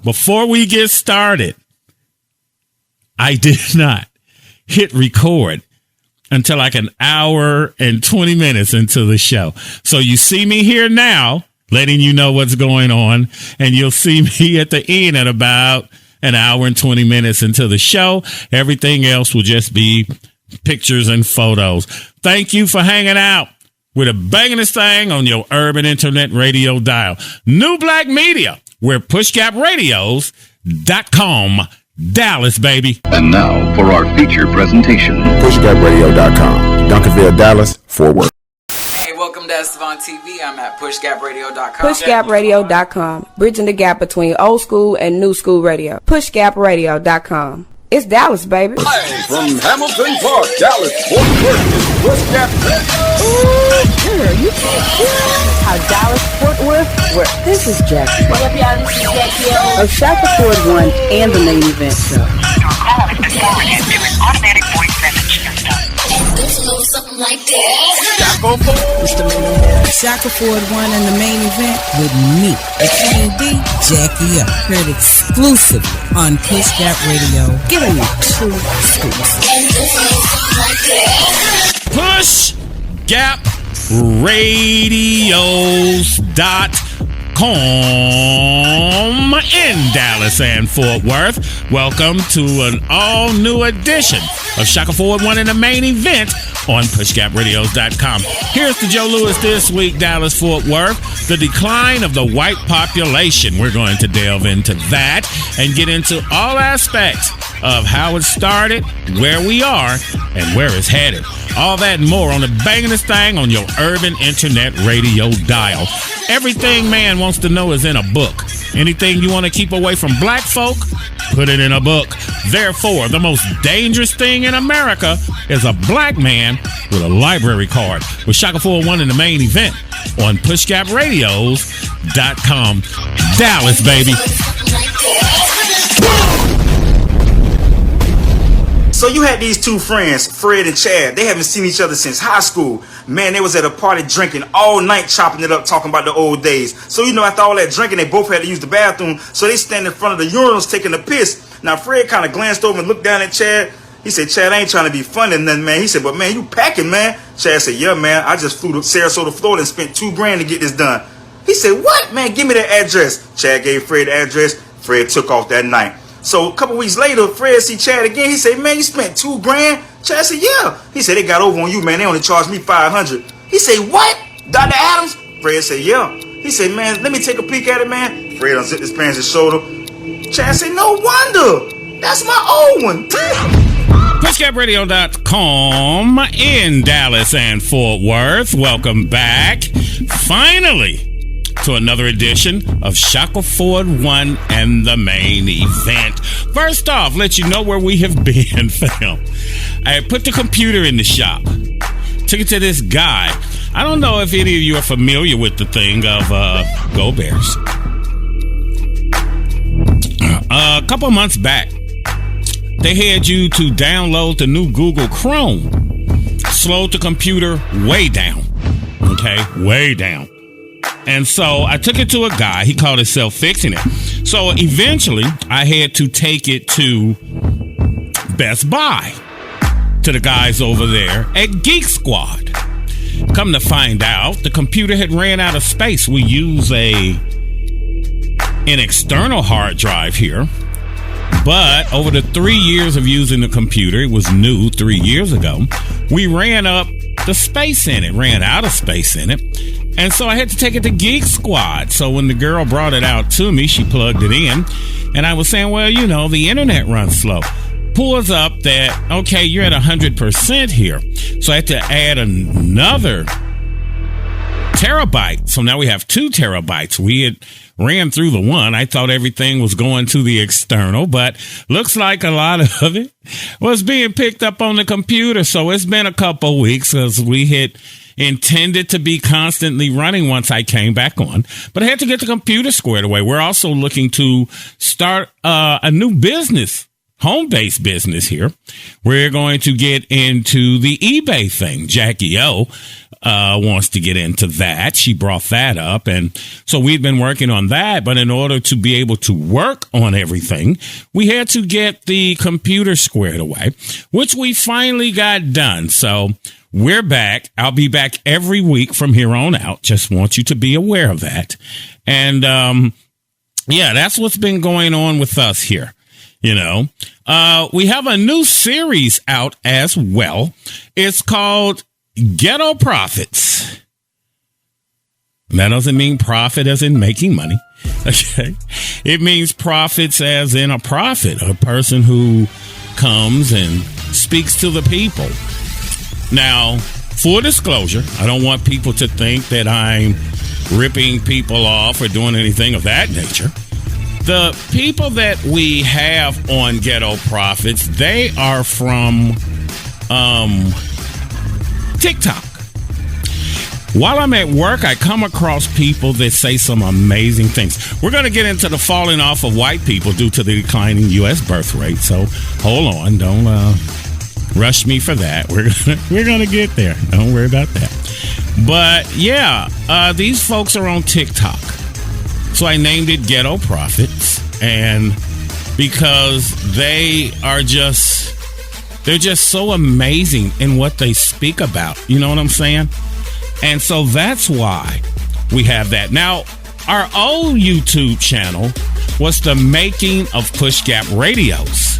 Before we get started, I did not hit record until like an hour and 20 minutes into the show. So you see me here now, letting you know what's going on, and you'll see me at the end at about an hour and 20 minutes into the show. Everything else will just be pictures and photos. Thank you for hanging out with a bangingest thing on your urban internet radio dial. New Black Media. We're pushgapradios.com. Dallas, baby. And now for our feature presentation. pushgapradio.com. Duncanville, Dallas, Fort Worth. Hey, welcome to Estevan TV. I'm at pushgapradio.com. Pushgapradio.com. Bridging the gap between old school and new school radio. Pushgapradio.com. It's Dallas, baby. Live from Hamilton Park, Dallas, Fort Worth, Pushgap. Ooh, girl, you can't hear how Dallas, Fort Worth works. This is Jackie. What up, y'all? This is Jackie Of Shaka Ford 1 and the main event show. Your call has been forwarded to an automatic voice message system. Goes a little something like this. Shaka Ford 1 and the main event with me, the Queen D, Jackie up. Heard exclusively on Pushgap Radio. Giving you true scoops. And goes a little something like this. PushGapRadios.com in Dallas and Fort Worth. Welcome to an all-new edition of Shaka Ford 1 in the main event on PushGapRadios.com. Here's the Joe Lewis this week, Dallas, Fort Worth. The decline of the white population. We're going to delve into that and get into all aspects of how it started, where we are, and where it's headed. All that and more on the bangingest thing on your urban internet radio dial. Everything man wants to know is in a book. Anything you want to keep away from black folk, put it in a book. Therefore, the most dangerous thing in America is a black man with a library card. With Shaka 401 in the main event on PushGapRadios.com. Dallas, baby. So you had these two friends, Fred and Chad. They haven't seen each other since high school. Man, they was at a party drinking all night, chopping it up, talking about the old days. So, you know, after all that drinking, they both had to use the bathroom. So they stand in front of the urinals taking a piss. Now, Fred kind of glanced over and looked down at Chad. He said, Chad, I ain't trying to be funny and nothing, man. He said, but, man, you packing, man. Chad said, yeah, man, I just flew to Sarasota, Florida and spent $2,000 to get this done. He said, what? Man, give me the address. Chad gave Fred the address. Fred took off that night. So a couple weeks later, Fred see Chad again. He said, man, you spent $2,000? Chad said, yeah. He said, they got over on you, man. They only charged me $500. He said, what? Dr. Adams? Fred said, yeah. He said, man, let me take a peek at it, man. Fred unzipped his pants and shoulder. Chad said, no wonder. That's my old one. PushGapRadio.com in Dallas and Fort Worth. Welcome back. Finally, to another edition of Shaka Ford 1 and the main event. First off, let you know where we have been, fam. I put the computer in the shop. Took it to this guy. I don't know if any of you are familiar with the thing of Go Bears. A couple months back, they had you to download the new Google Chrome. Slowed the computer way down. Okay, way down. And so I took it to a guy. He called himself Fixing It. So eventually I had to take it to Best Buy, to the guys over there at Geek Squad. Come to find out, the computer had ran out of space. We use an external hard drive here. But over the 3 years of using the computer, it was new 3 years ago, we ran up the space in it, ran out of space in it. And so I had to take it to Geek Squad. So when the girl brought it out to me, she plugged it in. And I was saying, well, you know, the internet runs slow. Pulls up that, okay, you're at 100% here. So I had to add another terabyte. So now we have 2 terabytes. We had ran through the one. I thought everything was going to the external, but looks like a lot of it was being picked up on the computer. So it's been a couple weeks because we had intended to be constantly running once I came back on, but I had to get the computer squared away. We're also looking to start a new business, home-based business here. We're going to get into the eBay thing. Jackie O wants to get into that. She brought that up. And so we've been working on that. But in order to be able to work on everything, we had to get the computer squared away, which we finally got done. So we're back. I'll be back every week from here on out. Just want you to be aware of that. And, yeah, that's what's been going on with us here. You know, we have a new series out as well. It's called Ghetto Profits. That doesn't mean profit as in making money. Okay. It means profits as in a prophet, a person who comes and speaks to the people. Now, full disclosure, I don't want people to think that I'm ripping people off or doing anything of that nature. The people that we have on Ghetto Profits, they are from TikTok. While I'm at work, I come across people that say some amazing things. We're going to get into the falling off of white people due to the declining U.S. birth rate. So hold on. Don't rush me for that. We're going to get there. Don't worry about that. But, yeah, these folks are on TikTok. So I named it Ghetto Profits, and because they're just so amazing in what they speak about. You know what I'm saying? And so that's why we have that. Now, our old YouTube channel was the making of Push Gap Radios.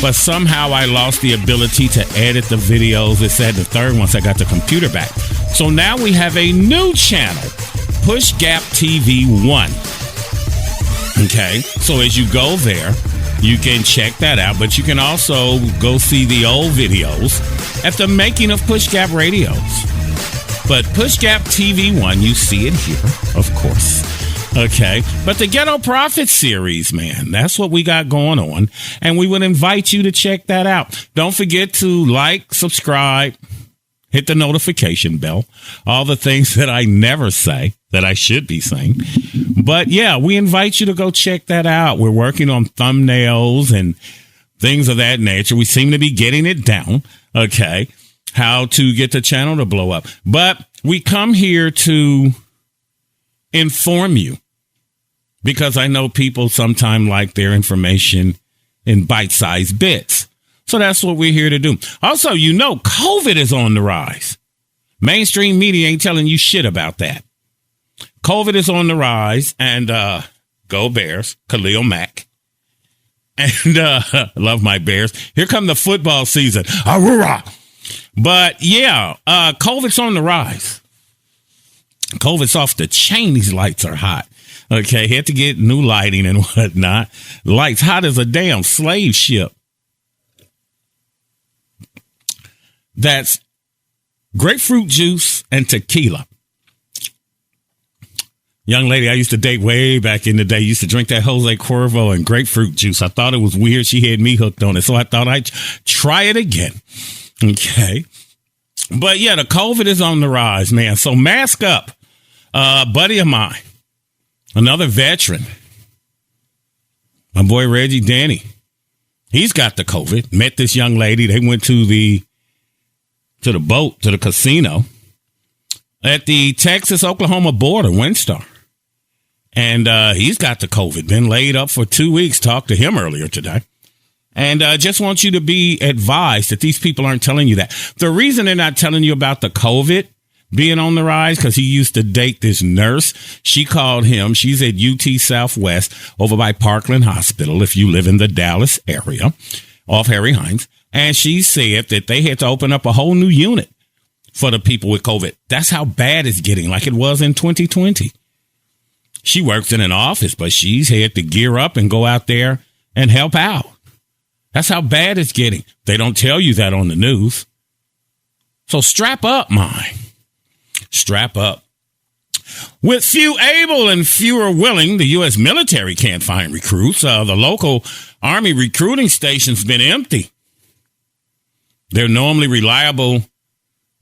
But somehow I lost the ability to edit the videos. It said the third once I got the computer back. So now we have a new channel, Push Gap TV 1. Okay, so as you go there, you can check that out, but you can also go see the old videos at the making of Push Gap Radios. But Push Gap TV 1, you see it here, of course. Okay, but the Ghetto Profit series, man, that's what we got going on, and we would invite you to check that out. Don't forget to like, subscribe, hit the notification bell, all the things that I never say that I should be saying. But yeah, we invite you to go check that out. We're working on thumbnails and things of that nature. We seem to be getting it down. Okay. How to get the channel to blow up. But we come here to inform you because I know people sometimes like their information in bite-sized bits. So that's what we're here to do. Also, you know, COVID is on the rise. Mainstream media ain't telling you shit about that. COVID is on the rise, and go Bears, Khalil Mack. And love my Bears. Here come the football season. Aurora. But yeah, COVID's on the rise. COVID's off the chain. These lights are hot. Okay, had to get new lighting and whatnot. Lights hot as a damn slave ship. That's grapefruit juice and tequila. Young lady I used to date way back in the day used to drink that Jose Cuervo and grapefruit juice. I thought it was weird. She had me hooked on it, so I thought I'd try it again. Okay. But yeah, the COVID is on the rise, man. So mask up. Buddy of mine, another veteran, my boy Reggie Danny, he's got the COVID. Met this young lady. They went to the boat, to the casino at the Texas-Oklahoma border, Windstar. And he's got the COVID. Been laid up for 2 weeks. Talked to him earlier today. And just want you to be advised that these people aren't telling you that. The reason they're not telling you about the COVID being on the rise, because he used to date this nurse. She called him. She's at UT Southwest over by Parkland Hospital, if you live in the Dallas area, off Harry Hines. And she said that they had to open up a whole new unit for the people with COVID. That's how bad it's getting, like it was in 2020. She works in an office, but she's had to gear up and go out there and help out. That's how bad it's getting. They don't tell you that on the news. So strap up, mine. Strap up. With few able and fewer willing, the U.S. military can't find recruits. The local Army recruiting station's been empty. They're normally reliable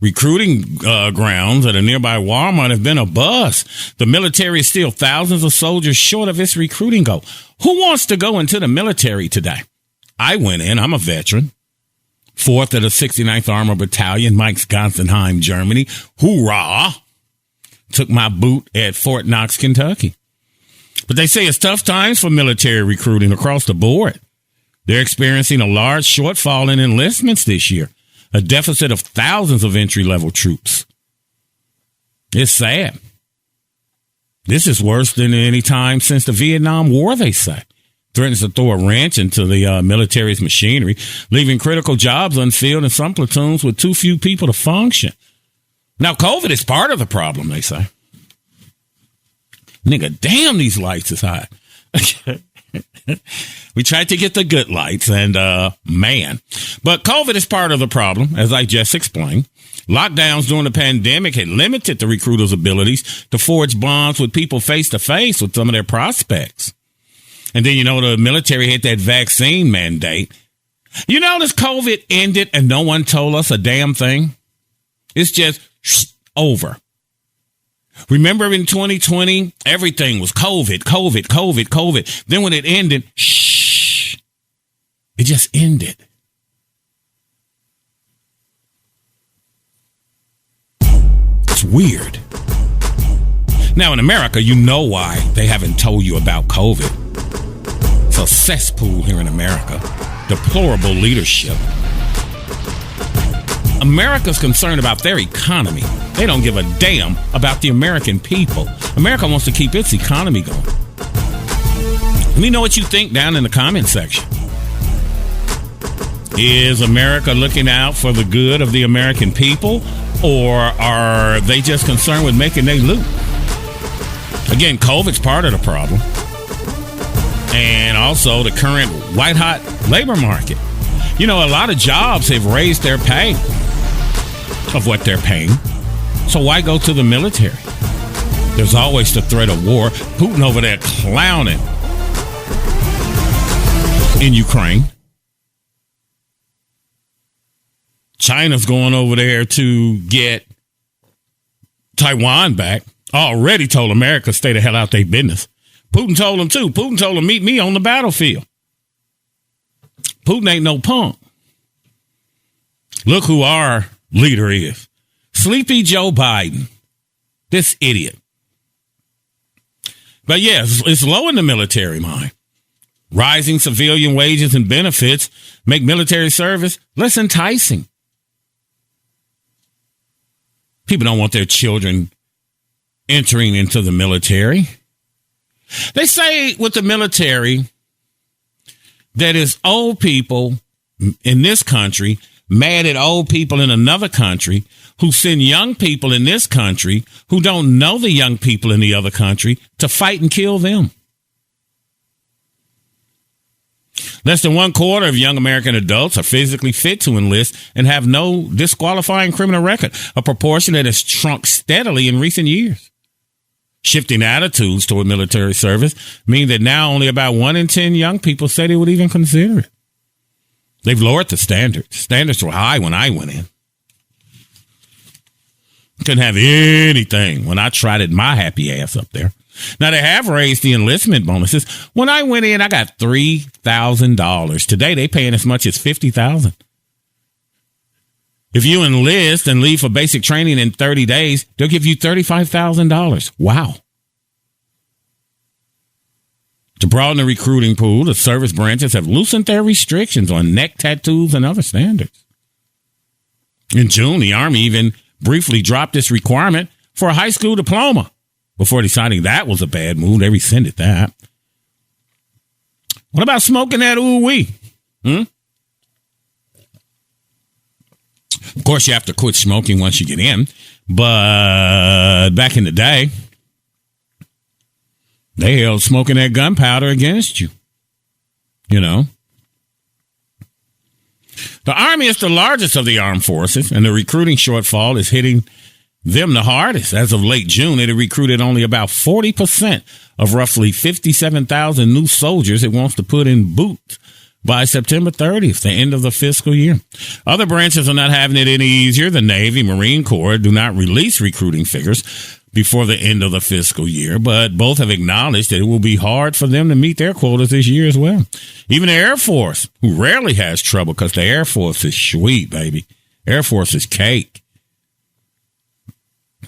recruiting grounds at a nearby Walmart have been a bust. The military is still thousands of soldiers short of its recruiting goal. Who wants to go into the military today? I went in. I'm a veteran. 4th of the 69th Armored Battalion, Mike Gonsenheim, Germany. Hoorah! Took my boot at Fort Knox, Kentucky. But they say it's tough times for military recruiting across the board. They're experiencing a large shortfall in enlistments this year, a deficit of thousands of entry-level troops. It's sad. This is worse than any time since the Vietnam War, they say. Threatens to throw a wrench into the military's machinery, leaving critical jobs unfilled in some platoons with too few people to function. Now, COVID is part of the problem, they say. Nigga, damn, these lights is hot. We tried to get the good lights, and man. But COVID is part of the problem, as I just explained. Lockdowns during the pandemic had limited the recruiters' abilities to forge bonds with people face-to-face with some of their prospects. And then, the military had that vaccine mandate. You notice COVID ended and no one told us a damn thing? It's just over. Remember in 2020, everything was COVID. Then when it ended, it just ended. It's weird. Now in America, you know why they haven't told you about COVID. It's a cesspool here in America. Deplorable leadership. America's concerned about their economy. They don't give a damn about the American people. America wants to keep its economy going. Let me know what you think down in the comment section. Is America looking out for the good of the American people, or are they just concerned with making their loot? Again, COVID's part of the problem. And also the current white-hot labor market. A lot of jobs have raised their pay of what they're paying. So why go to the military? There's always the threat of war. Putin over there clowning in Ukraine. China's going over there to get Taiwan back. Already told America stay the hell out their business. Putin told them too. Putin told them meet me on the battlefield. Putin ain't no punk. Look who our leader is. Sleepy Joe Biden. This idiot. But yes, it's low in the military mind. Rising civilian wages and benefits make military service less enticing. People don't want their children entering into the military. They say with the military that it's old people in this country mad at old people in another country who send young people in this country who don't know the young people in the other country to fight and kill them. Less than 1/4 of young American adults are physically fit to enlist and have no disqualifying criminal record, a proportion that has shrunk steadily in recent years. Shifting attitudes toward military service mean that now only about 1 in 10 young people say they would even consider it. They've lowered the standards. Standards were high when I went in. Couldn't have anything when I trotted my happy ass up there. Now, they have raised the enlistment bonuses. When I went in, I got $3,000. Today, they paying as much as $50,000. If you enlist and leave for basic training in 30 days, they'll give you $35,000. Wow. To broaden the recruiting pool, the service branches have loosened their restrictions on neck tattoos and other standards. In June, the Army even briefly dropped this requirement for a high school diploma. Before deciding that was a bad move, they rescinded that. What about smoking that ooh-wee? Of course, you have to quit smoking once you get in. But back in the day, they held smoking that gunpowder against you. You know. The Army is the largest of the armed forces, and the recruiting shortfall is hitting them the hardest. As of late June, it had recruited only about 40% of roughly 57,000 new soldiers it wants to put in boots by September 30th, the end of the fiscal year. Other branches are not having it any easier. The Navy, Marine Corps do not release recruiting figures, before the end of the fiscal year, but both have acknowledged that it will be hard for them to meet their quotas this year as well. Even the Air Force, who rarely has trouble because the Air Force is sweet, baby. Air Force is cake.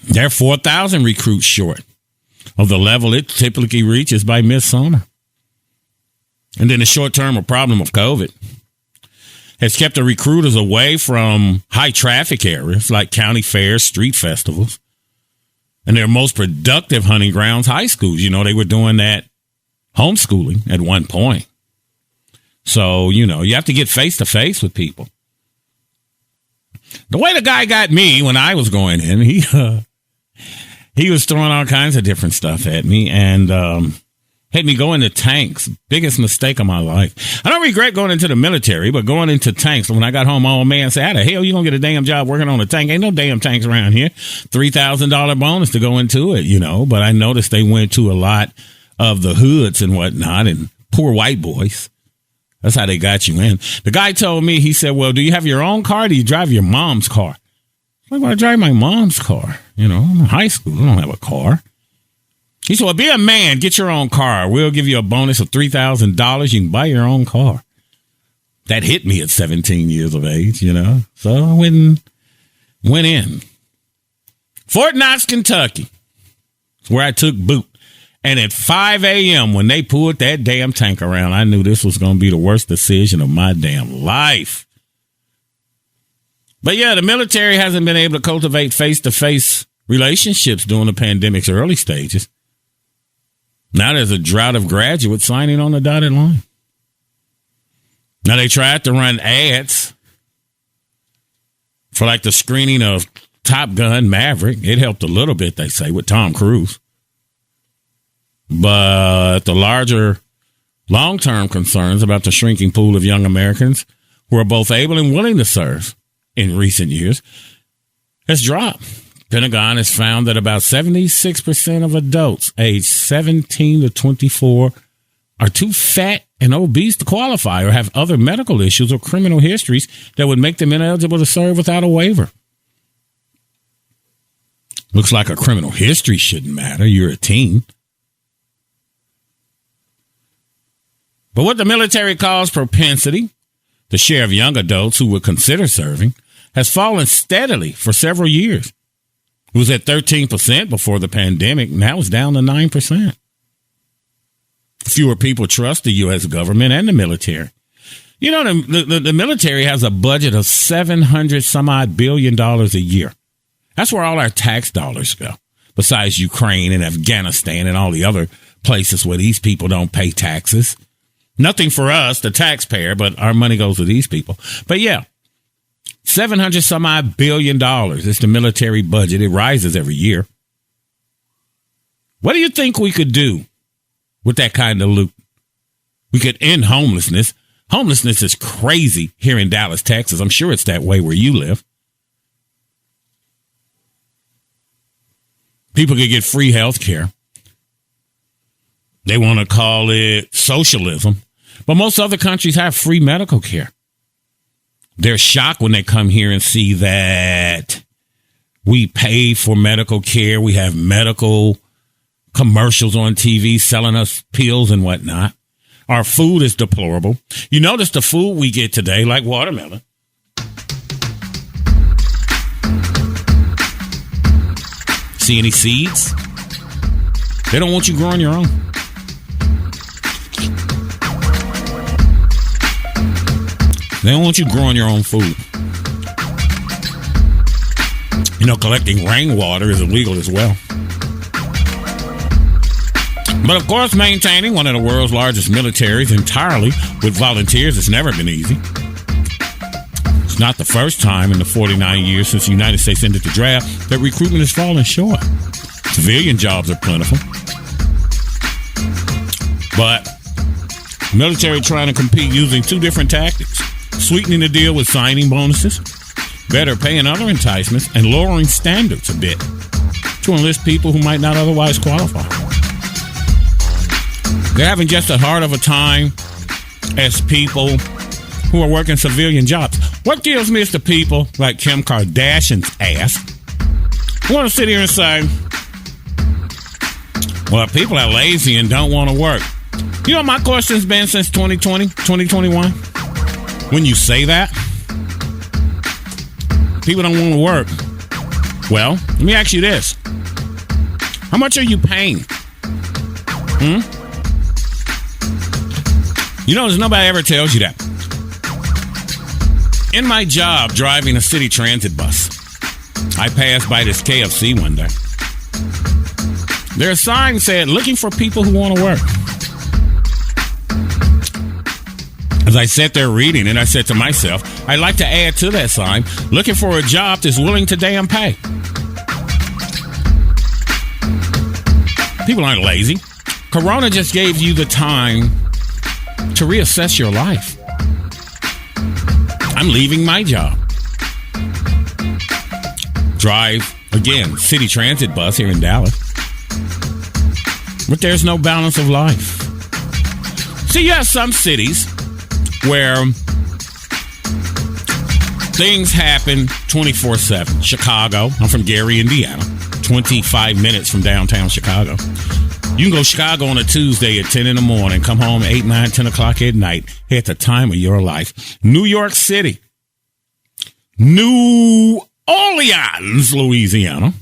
They're 4,000 recruits short of the level it typically reaches by midsummer. And then the short-term problem of COVID has kept the recruiters away from high-traffic areas like county fairs, street festivals, and their most productive hunting grounds, high schools. You know, they were doing that homeschooling at one point. So, you know, you have to get face-to-face with people. The way the guy got me when I was going in, he was throwing all kinds of different stuff at me and had me go into tanks. Biggest mistake of my life. I don't regret going into the military, but going into tanks. When I got home, my old man said, how the hell you going to get a damn job working on a tank? Ain't no damn tanks around here. $3,000 bonus to go into it, you know. But I noticed they went to a lot of the hoods and whatnot and poor white boys. That's how they got you in. The guy told me, he said, well, do you have your own car or do you drive your mom's car? I'm like, well, I drive my mom's car. You know, I'm in high school. I don't have a car. He said, well, be a man. Get your own car. We'll give you a bonus of $3,000. You can buy your own car. That hit me at 17 years of age, you know. So I went in. Fort Knox, Kentucky. Where I took boot. And at 5 a.m., when they pulled that damn tank around, I knew this was going to be the worst decision of my damn life. But yeah, the military hasn't been able to cultivate face-to-face relationships during the pandemic's early stages. Now there's a drought of graduates signing on the dotted line. Now they tried to run ads for like the screening of Top Gun Maverick. It helped a little bit, they say, with Tom Cruise. But the larger long-term concerns about the shrinking pool of young Americans who are both able and willing to serve in recent years has dropped. Pentagon has found that about 76% of adults aged 17 to 24 are too fat and obese to qualify or have other medical issues or criminal histories that would make them ineligible to serve without a waiver. Looks like a criminal history shouldn't matter. You're a teen. But what the military calls propensity, the share of young adults who would consider serving, has fallen steadily for several years. It was at 13% before the pandemic. Now it's down to 9%. Fewer people trust the U.S. government and the military. You know, the military has a budget of $700 billion a year. That's where all our tax dollars go, besides Ukraine and Afghanistan and all the other places where these people don't pay taxes. Nothing for us, the taxpayer, but our money goes to these people. But yeah, $700 billion is the military budget. It rises every year. What do you think we could do with that kind of loot? We could end homelessness. Homelessness is crazy here in Dallas, Texas. I'm sure it's that way where you live. People could get free health care. They want to call it socialism. But most other countries have free medical care. They're shocked when they come here and see that we pay for medical care. We have medical commercials on TV selling us pills and whatnot. Our food is deplorable. You notice the food we get today, like watermelon. See any seeds? They don't want you growing your own. They don't want you growing your own food. You know, collecting rainwater is illegal as well. But of course, maintaining one of the world's largest militaries entirely with volunteers has never been easy. It's not the first time in the 49 years since the United States ended the draft that recruitment has fallen short. Civilian jobs are plentiful. But military trying to compete using two different tactics. Sweetening the deal with signing bonuses, better pay and other enticements, and lowering standards a bit to enlist people who might not otherwise qualify. They're having just as hard of a time as people who are working civilian jobs. What kills me is the people like Kim Kardashian's ass who want to sit here and say, Well, people are lazy and don't want to work. You know what my question's been since 2020, 2021? When you say that, people don't want to work. Well, let me ask you this. How much are you paying? You know, there's nobody ever tells you that. In my job driving a city transit bus, I passed by this KFC one day. Their sign said, looking for people who want to work. As I sat there reading it, I said to myself, I'd like to add to that sign, looking for a job that's willing to damn pay. People aren't lazy. Corona just gave you the time to reassess your life. I'm leaving my job. Drive, again, city transit bus here in Dallas. But there's no balance of life. See, you have some cities where things happen 24/7. Chicago. I'm from Gary, Indiana. 25 minutes from downtown Chicago. You can go to Chicago on a Tuesday at 10 in the morning, come home at 8, 9, 10 o'clock at night at the time of your life. New York City. New Orleans, Louisiana.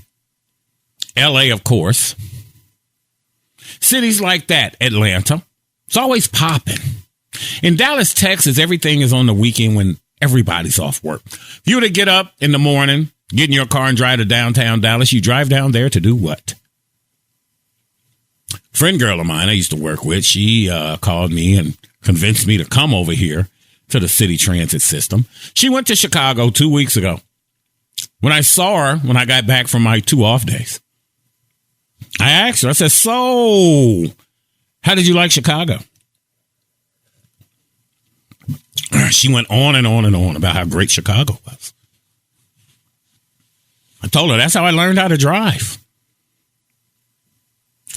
LA, of course. Cities like that. Atlanta. It's always popping. In Dallas, Texas, everything is on the weekend when everybody's off work. If you were to get up in the morning, get in your car and drive to downtown Dallas, you drive down there to do what? Friend girl of mine I used to work with, she called me and convinced me to come over here to the city transit system. She went to Chicago 2 weeks ago. When I saw her, when I got back from my 2 off days, I asked her, I said, so, how did you like Chicago? She went on and on and on about how great Chicago was. I told her that's how I learned how to drive.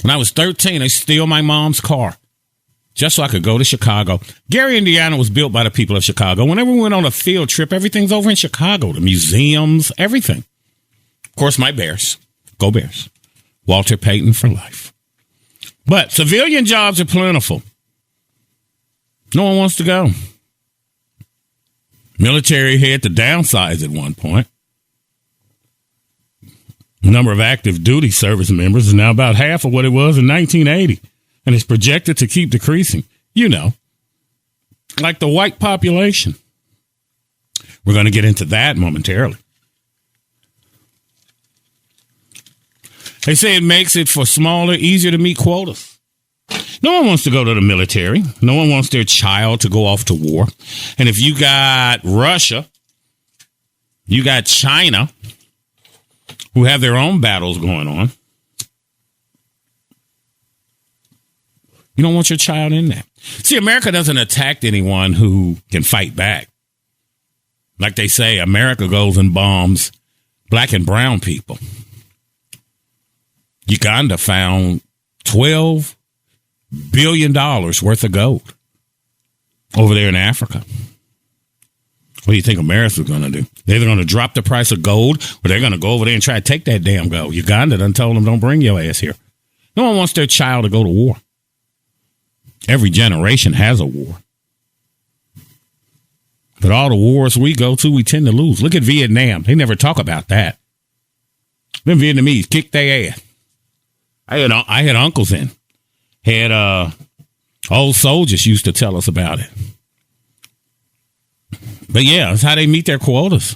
When I was 13, I stole my mom's car just so I could go to Chicago. Gary, Indiana was built by the people of Chicago. Whenever we went on a field trip, everything's over in Chicago. The museums, everything. Of course, my Bears. Go Bears. Walter Payton for life. But civilian jobs are plentiful. No one wants to go. Military had to downsize at one point. The number of active duty service members is now about half of what it was in 1980, and it's projected to keep decreasing. You know, like the white population. We're going to get into that momentarily. They say it makes it for smaller, easier to meet quotas. No one wants to go to the military. No one wants their child to go off to war. And if you got Russia, you got China, who have their own battles going on, you don't want your child in that. See, America doesn't attack anyone who can fight back. Like they say, America goes and bombs black and brown people. Uganda found $12 billion worth of gold over there in Africa. What do you think America's going to do? They're either going to drop the price of gold or they're going to go over there and try to take that damn gold. Uganda done told them, don't bring your ass here. No one wants their child to go to war. Every generation has a war. But all the wars we go to, we tend to lose. Look at Vietnam. They never talk about that. Them Vietnamese kicked their ass. I had uncles in. Had old soldiers used to tell us about it. But yeah, that's how they meet their quotas.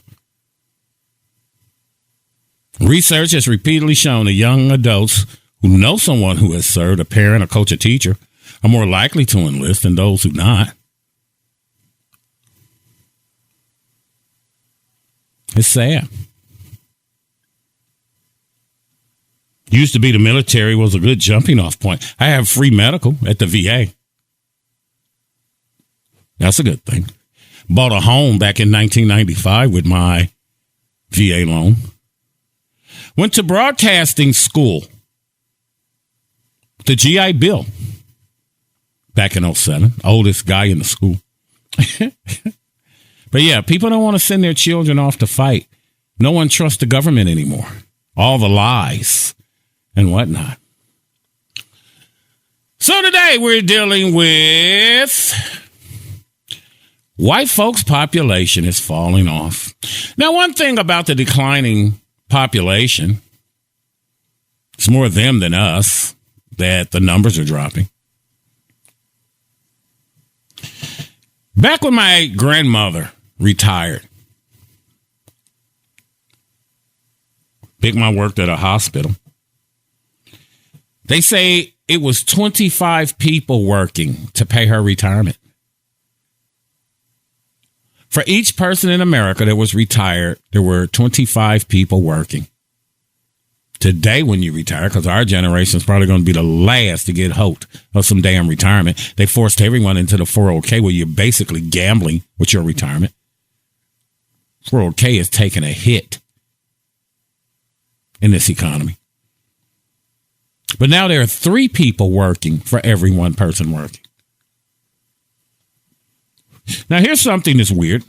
Research has repeatedly shown that young adults who know someone who has served, a parent, a coach, a teacher, are more likely to enlist than those who not. It's sad. Used to be the military was a good jumping off point. I have free medical at the VA. That's a good thing. Bought a home back in 1995 with my VA loan. Went to broadcasting school. The GI Bill. Back in 2007. Oldest guy in the school. But yeah, people don't want to send their children off to fight. No one trusts the government anymore. All the lies and whatnot. So today we're dealing with white folks' population is falling off. Now, one thing about the declining population, it's more them than us, that the numbers are dropping. Back when my grandmother retired, Big Mom worked at a hospital. They say it was 25 people working to pay her retirement. For each person in America that was retired, there were 25 people working. Today, when you retire, because our generation is probably going to be the last to get hope of some damn retirement, they forced everyone into the 401k where you're basically gambling with your retirement. 401k is taking a hit in this economy. But now there are 3 people working for every one person working. Now, here's something that's weird.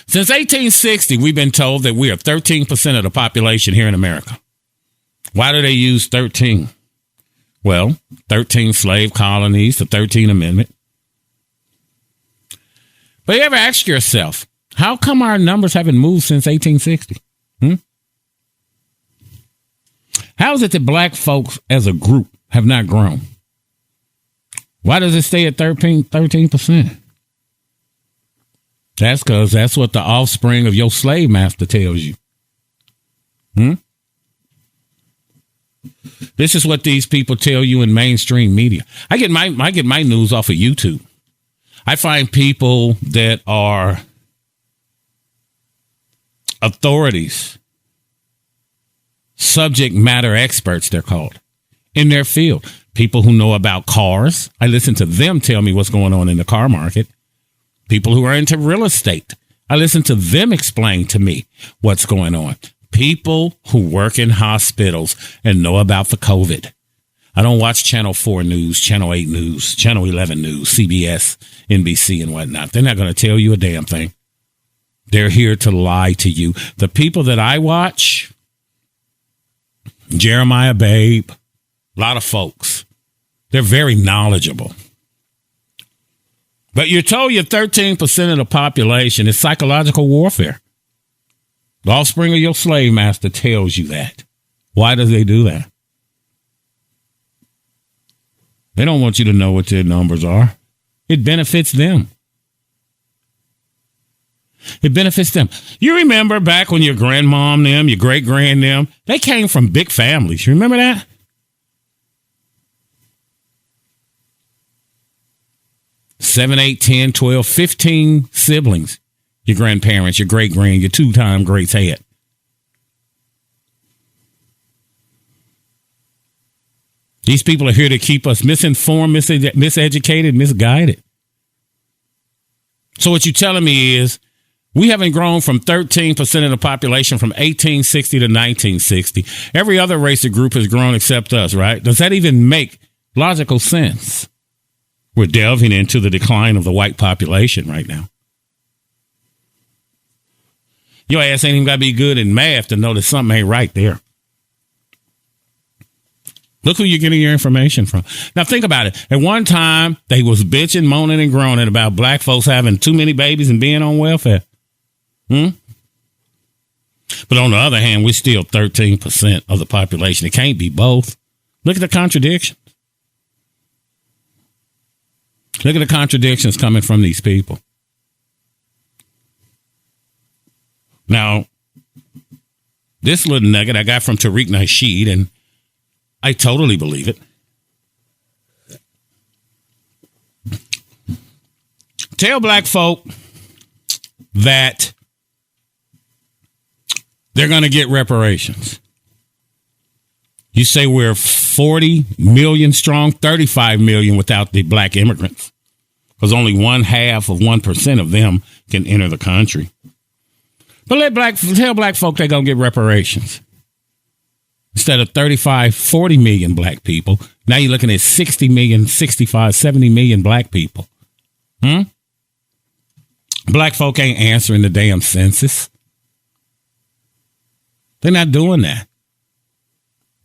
Since 1860, we've been told that we are 13% of the population here in America. Why do they use 13? Well, 13 slave colonies, the 13th Amendment. But you ever ask yourself, how come our numbers haven't moved since 1860? How is it that black folks as a group have not grown? Why does it stay at 13%? That's because that's what the offspring of your slave master tells you. This is what these people tell you in mainstream media. I get my news off of YouTube. I find people that are authorities, subject matter experts, they're called, in their field. People who know about cars. I listen to them tell me what's going on in the car market. People who are into real estate. I listen to them explain to me what's going on. People who work in hospitals and know about the COVID. I don't watch Channel 4 News, Channel 8 News, Channel 11 News, CBS, NBC, and whatnot. They're not going to tell you a damn thing. They're here to lie to you. The people that I watch, Jeremiah Babe, a lot of folks, they're very knowledgeable. But you're told you're 13% of the population. It's psychological warfare. The offspring of your slave master tells you that. Why does they do that? They don't want you to know what their numbers are. It benefits them. It benefits them. You remember back when your grandmom, them, your great-grand, them, they came from big families. You remember that? Seven, 8, 10, 12, 15 siblings. Your grandparents, your great-grand, your 2-time greats had. These people are here to keep us misinformed, miseducated, misguided. So what you're telling me is we haven't grown from 13% of the population from 1860 to 1960. Every other race or group has grown except us, right? Does that even make logical sense? We're delving into the decline of the white population right now. Your ass ain't even got to be good in math to know that something ain't right there. Look who you're getting your information from. Now think about it. At one time, they was bitching, moaning, and groaning about black folks having too many babies and being on welfare. But on the other hand, we're still 13% of the population. It can't be both. Look at the contradictions. Look at the contradictions coming from these people. Now, this little nugget I got from Tariq Nasheed, and I totally believe it. Tell black folk that they're going to get reparations. You say we're 40 million strong, 35 million without the black immigrants, because only 0.5% of them can enter the country. But tell black folk they're going to get reparations. Instead of 35, 40 million black people, now you're looking at 60 million, 65, 70 million black people. Black folk ain't answering the damn census. They're not doing that.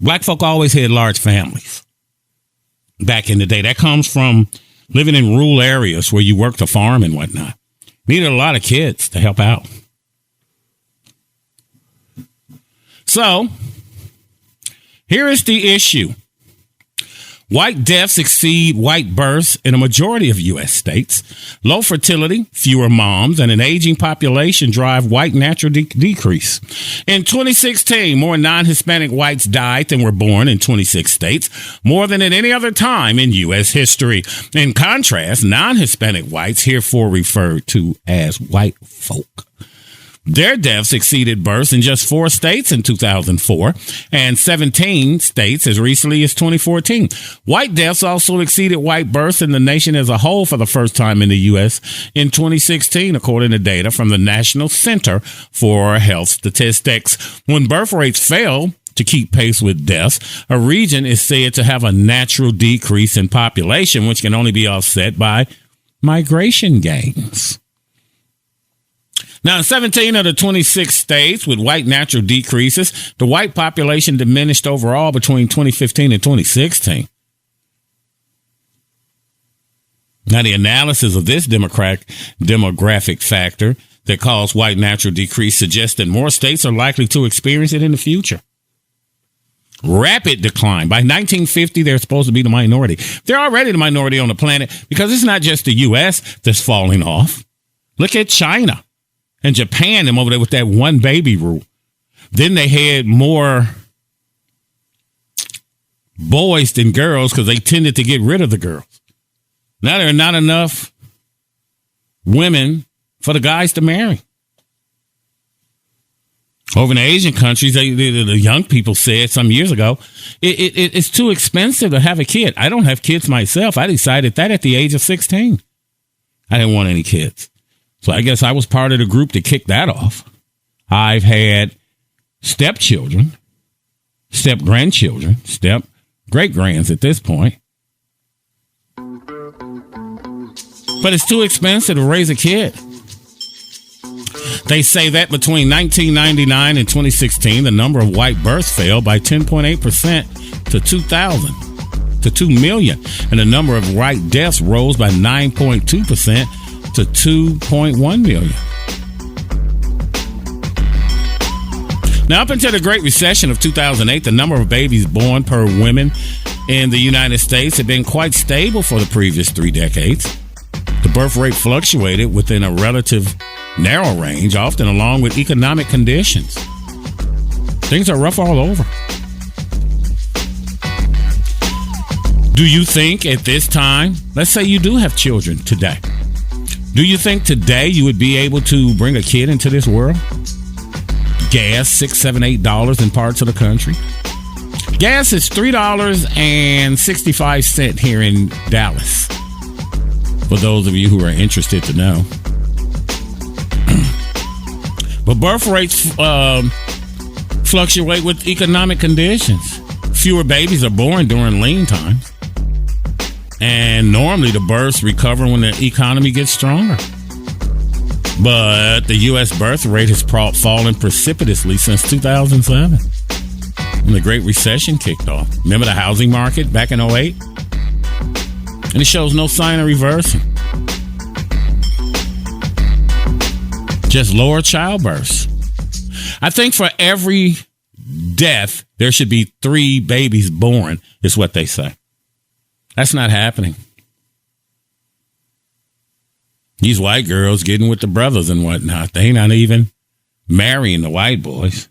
Black folk always had large families back in the day. That comes from living in rural areas where you work the farm and whatnot. Needed a lot of kids to help out. So, here is the issue. White deaths exceed white births in a majority of U.S. states. Low fertility, fewer moms, and an aging population drive white natural decrease. In 2016, more non-Hispanic whites died than were born in 26 states, more than at any other time in U.S. history. In contrast, non-Hispanic whites, herefore referred to as white folk, their deaths exceeded births in just 4 states in 2004 and 17 states as recently as 2014. White deaths also exceeded white births in the nation as a whole for the first time in the U.S. in 2016, according to data from the National Center for Health Statistics. When birth rates fell to keep pace with deaths, a region is said to have a natural decrease in population, which can only be offset by migration gains. Now, in 17 of the 26 states with white natural decreases, the white population diminished overall between 2015 and 2016. Now, the analysis of this demographic factor that caused white natural decrease suggests that more states are likely to experience it in the future. Rapid decline. By 1950, they're supposed to be the minority. They're already the minority on the planet because it's not just the U.S. that's falling off. Look at China. And Japan, them over there with that one baby rule. Then they had more boys than girls because they tended to get rid of the girls. Now there are not enough women for the guys to marry. Over in the Asian countries, the young people said some years ago, it's too expensive to have a kid. I don't have kids myself. I decided that at the age of 16. I didn't want any kids. So I guess I was part of the group that kicked that off. I've had stepchildren, step-grandchildren, step-great-grands at this point. But it's too expensive to raise a kid. They say that between 1999 and 2016, the number of white births fell by 10.8% to 2 million. And the number of white deaths rose by 9.2% to 2.1 million. Now, up until the Great Recession of 2008, the number of babies born per woman in the United States had been quite stable for the previous 3 decades. The birth rate fluctuated within a relative narrow range, often along with economic conditions. Things are rough all over. Do you think at this time, let's say you do have children today, do you think today you would be able to bring a kid into this world? Gas, $6, $7, $8 in parts of the country. Gas is $3.65 here in Dallas. For those of you who are interested to know. But birth rates fluctuate with economic conditions. Fewer babies are born during lean times. And normally the births recover when the economy gets stronger. But the U.S. birth rate has fallen precipitously since 2007, when the Great Recession kicked off. Remember the housing market back in 2008? And it shows no sign of reversing. Just lower childbirths. I think for every death, there should be 3 babies born, is what they say. That's not happening. These white girls getting with the brothers and whatnot. They not even marrying the white boys.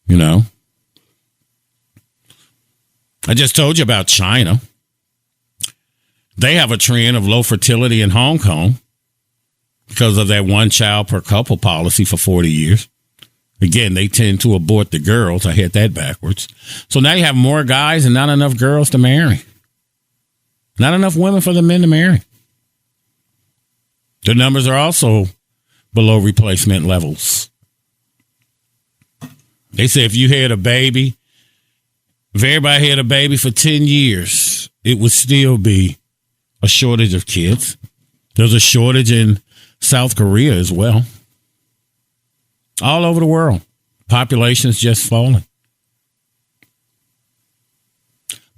You know. I just told you about China. They have a trend of low fertility in Hong Kong because of that 1 child per couple policy for 40 years. Again, they tend to abort the girls. I had that backwards. So now you have more guys and not enough girls to marry. Not enough women for the men to marry. The numbers are also below replacement levels. They say if you had a baby, if everybody had a baby for 10 years, it would still be a shortage of kids. There's a shortage in South Korea as well. All over the world. Population's just falling.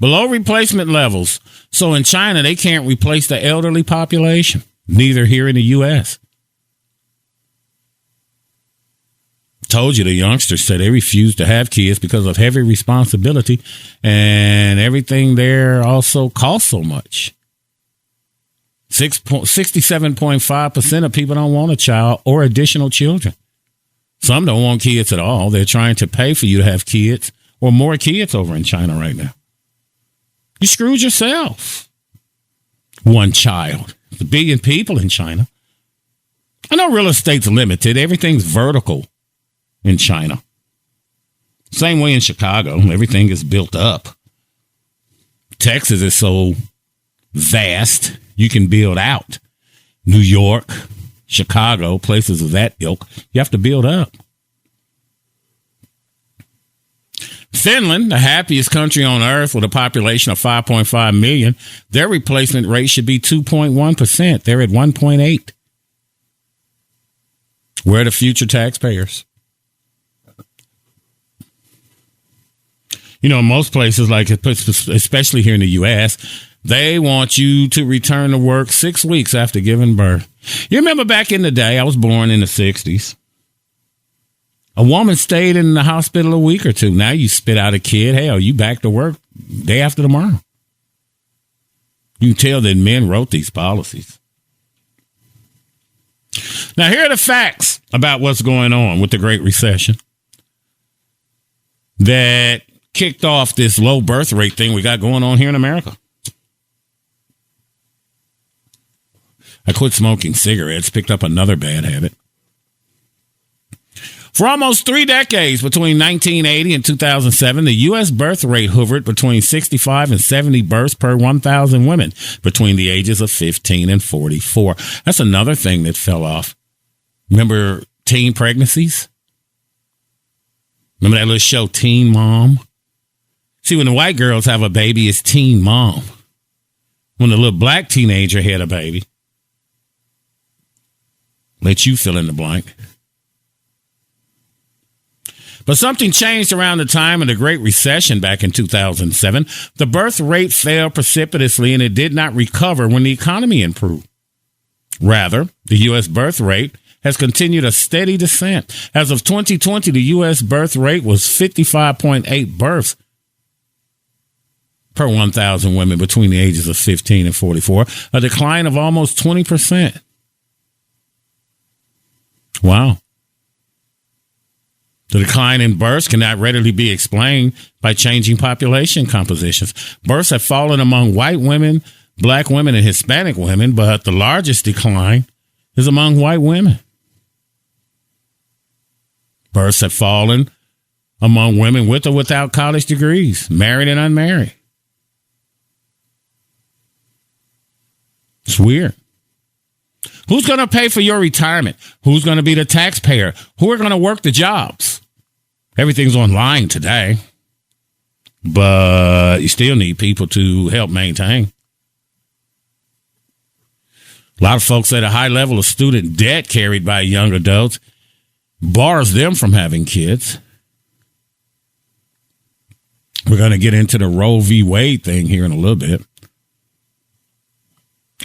Below replacement levels. So in China, they can't replace the elderly population. Neither here in the U.S. Told you the youngsters said they refuse to have kids because of heavy responsibility, and everything there also costs so much. 67.5% of people don't want a child or additional children. Some don't want kids at all. They're trying to pay for you to have kids or more kids over in China right now. You screwed yourself. One child. There's 1 billion people in China. I know real estate's limited. Everything's vertical in China. Same way in Chicago. Everything is built up. Texas is so vast, you can build out. New York, Chicago, places of that ilk, you have to build up. Finland, the happiest country on earth with a population of 5.5 million, their replacement rate should be 2.1%. They're at 1.8%. We're the future taxpayers. You know, most places, like especially here in the U.S., they want you to return to work 6 weeks after giving birth. You remember back in the day, I was born in the 60s. A woman stayed in the hospital a week or two. Now you spit out a kid. Hell, you back to work day after tomorrow. You can tell that men wrote these policies. Now, here are the facts about what's going on with the Great Recession that kicked off this low birth rate thing we got going on here in America. I quit smoking cigarettes, picked up another bad habit. For almost 3 decades, between 1980 and 2007, the U.S. birth rate hovered between 65 and 70 births per 1,000 women between the ages of 15 and 44. That's another thing that fell off. Remember teen pregnancies? Remember that little show, Teen Mom? See, when the white girls have a baby, it's Teen Mom. When the little black teenager had a baby, let you fill in the blank. But something changed around the time of the Great Recession back in 2007. The birth rate fell precipitously, and it did not recover when the economy improved. Rather, the U.S. birth rate has continued a steady descent. As of 2020, the U.S. birth rate was 55.8 births per 1,000 women between the ages of 15 and 44, a decline of almost 20%. Wow. The decline in births cannot readily be explained by changing population compositions. Births have fallen among white women, black women, and Hispanic women, but the largest decline is among white women. Births have fallen among women with or without college degrees, married and unmarried. It's weird. Who's going to pay for your retirement? Who's going to be the taxpayer? Who are going to work the jobs? Everything's online today, but you still need people to help maintain. A lot of folks say the high level of student debt carried by young adults bars them from having kids. We're going to get into the Roe v. Wade thing here in a little bit.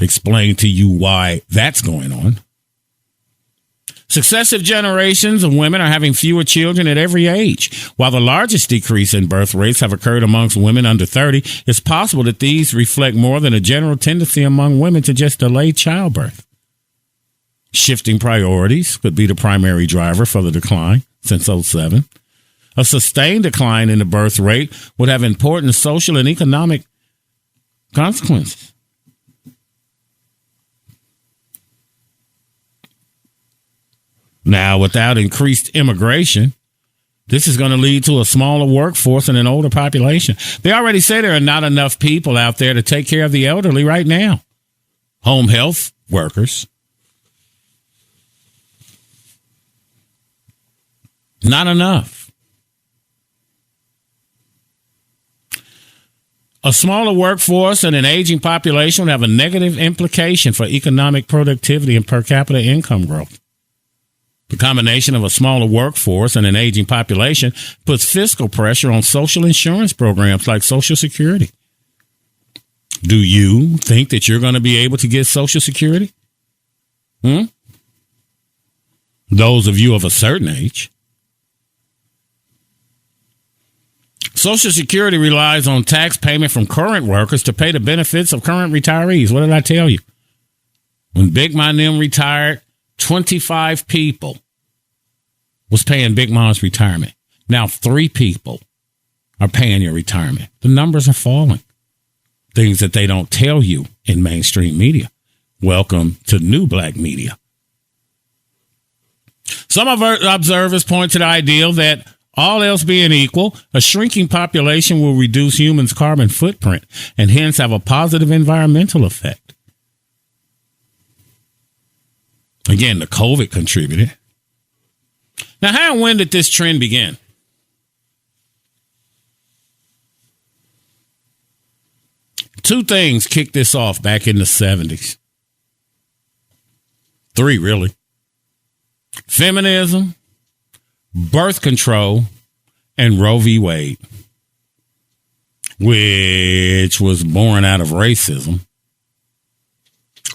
Explain to you why that's going on. Successive generations of women are having fewer children at every age. While the largest decrease in birth rates have occurred amongst women under 30, it's possible that these reflect more than a general tendency among women to just delay childbirth. Shifting priorities could be the primary driver for the decline since 2007. A sustained decline in the birth rate would have important social and economic consequences. Now, without increased immigration, this is going to lead to a smaller workforce and an older population. They already say there are not enough people out there to take care of the elderly right now. Home health workers. Not enough. A smaller workforce and an aging population would have a negative implication for economic productivity and per capita income growth. The combination of a smaller workforce and an aging population puts fiscal pressure on social insurance programs like Social Security. Do you think that you're going to be able to get Social Security? Those of you of a certain age. Social Security relies on tax payment from current workers to pay the benefits of current retirees. What did I tell you? When Big Ma and them retired, 25 people was paying Big Ma's retirement. Now 3 people are paying your retirement. The numbers are falling. Things that they don't tell you in mainstream media. Welcome to new black media. Some of our observers point to the ideal that all else being equal, a shrinking population will reduce humans' carbon footprint and hence have a positive environmental effect. Again, the COVID contributed. Now, how and when did this trend begin? Two things kicked this off back in the 70s. 3, really. Feminism, birth control, and Roe v. Wade, which was born out of racism.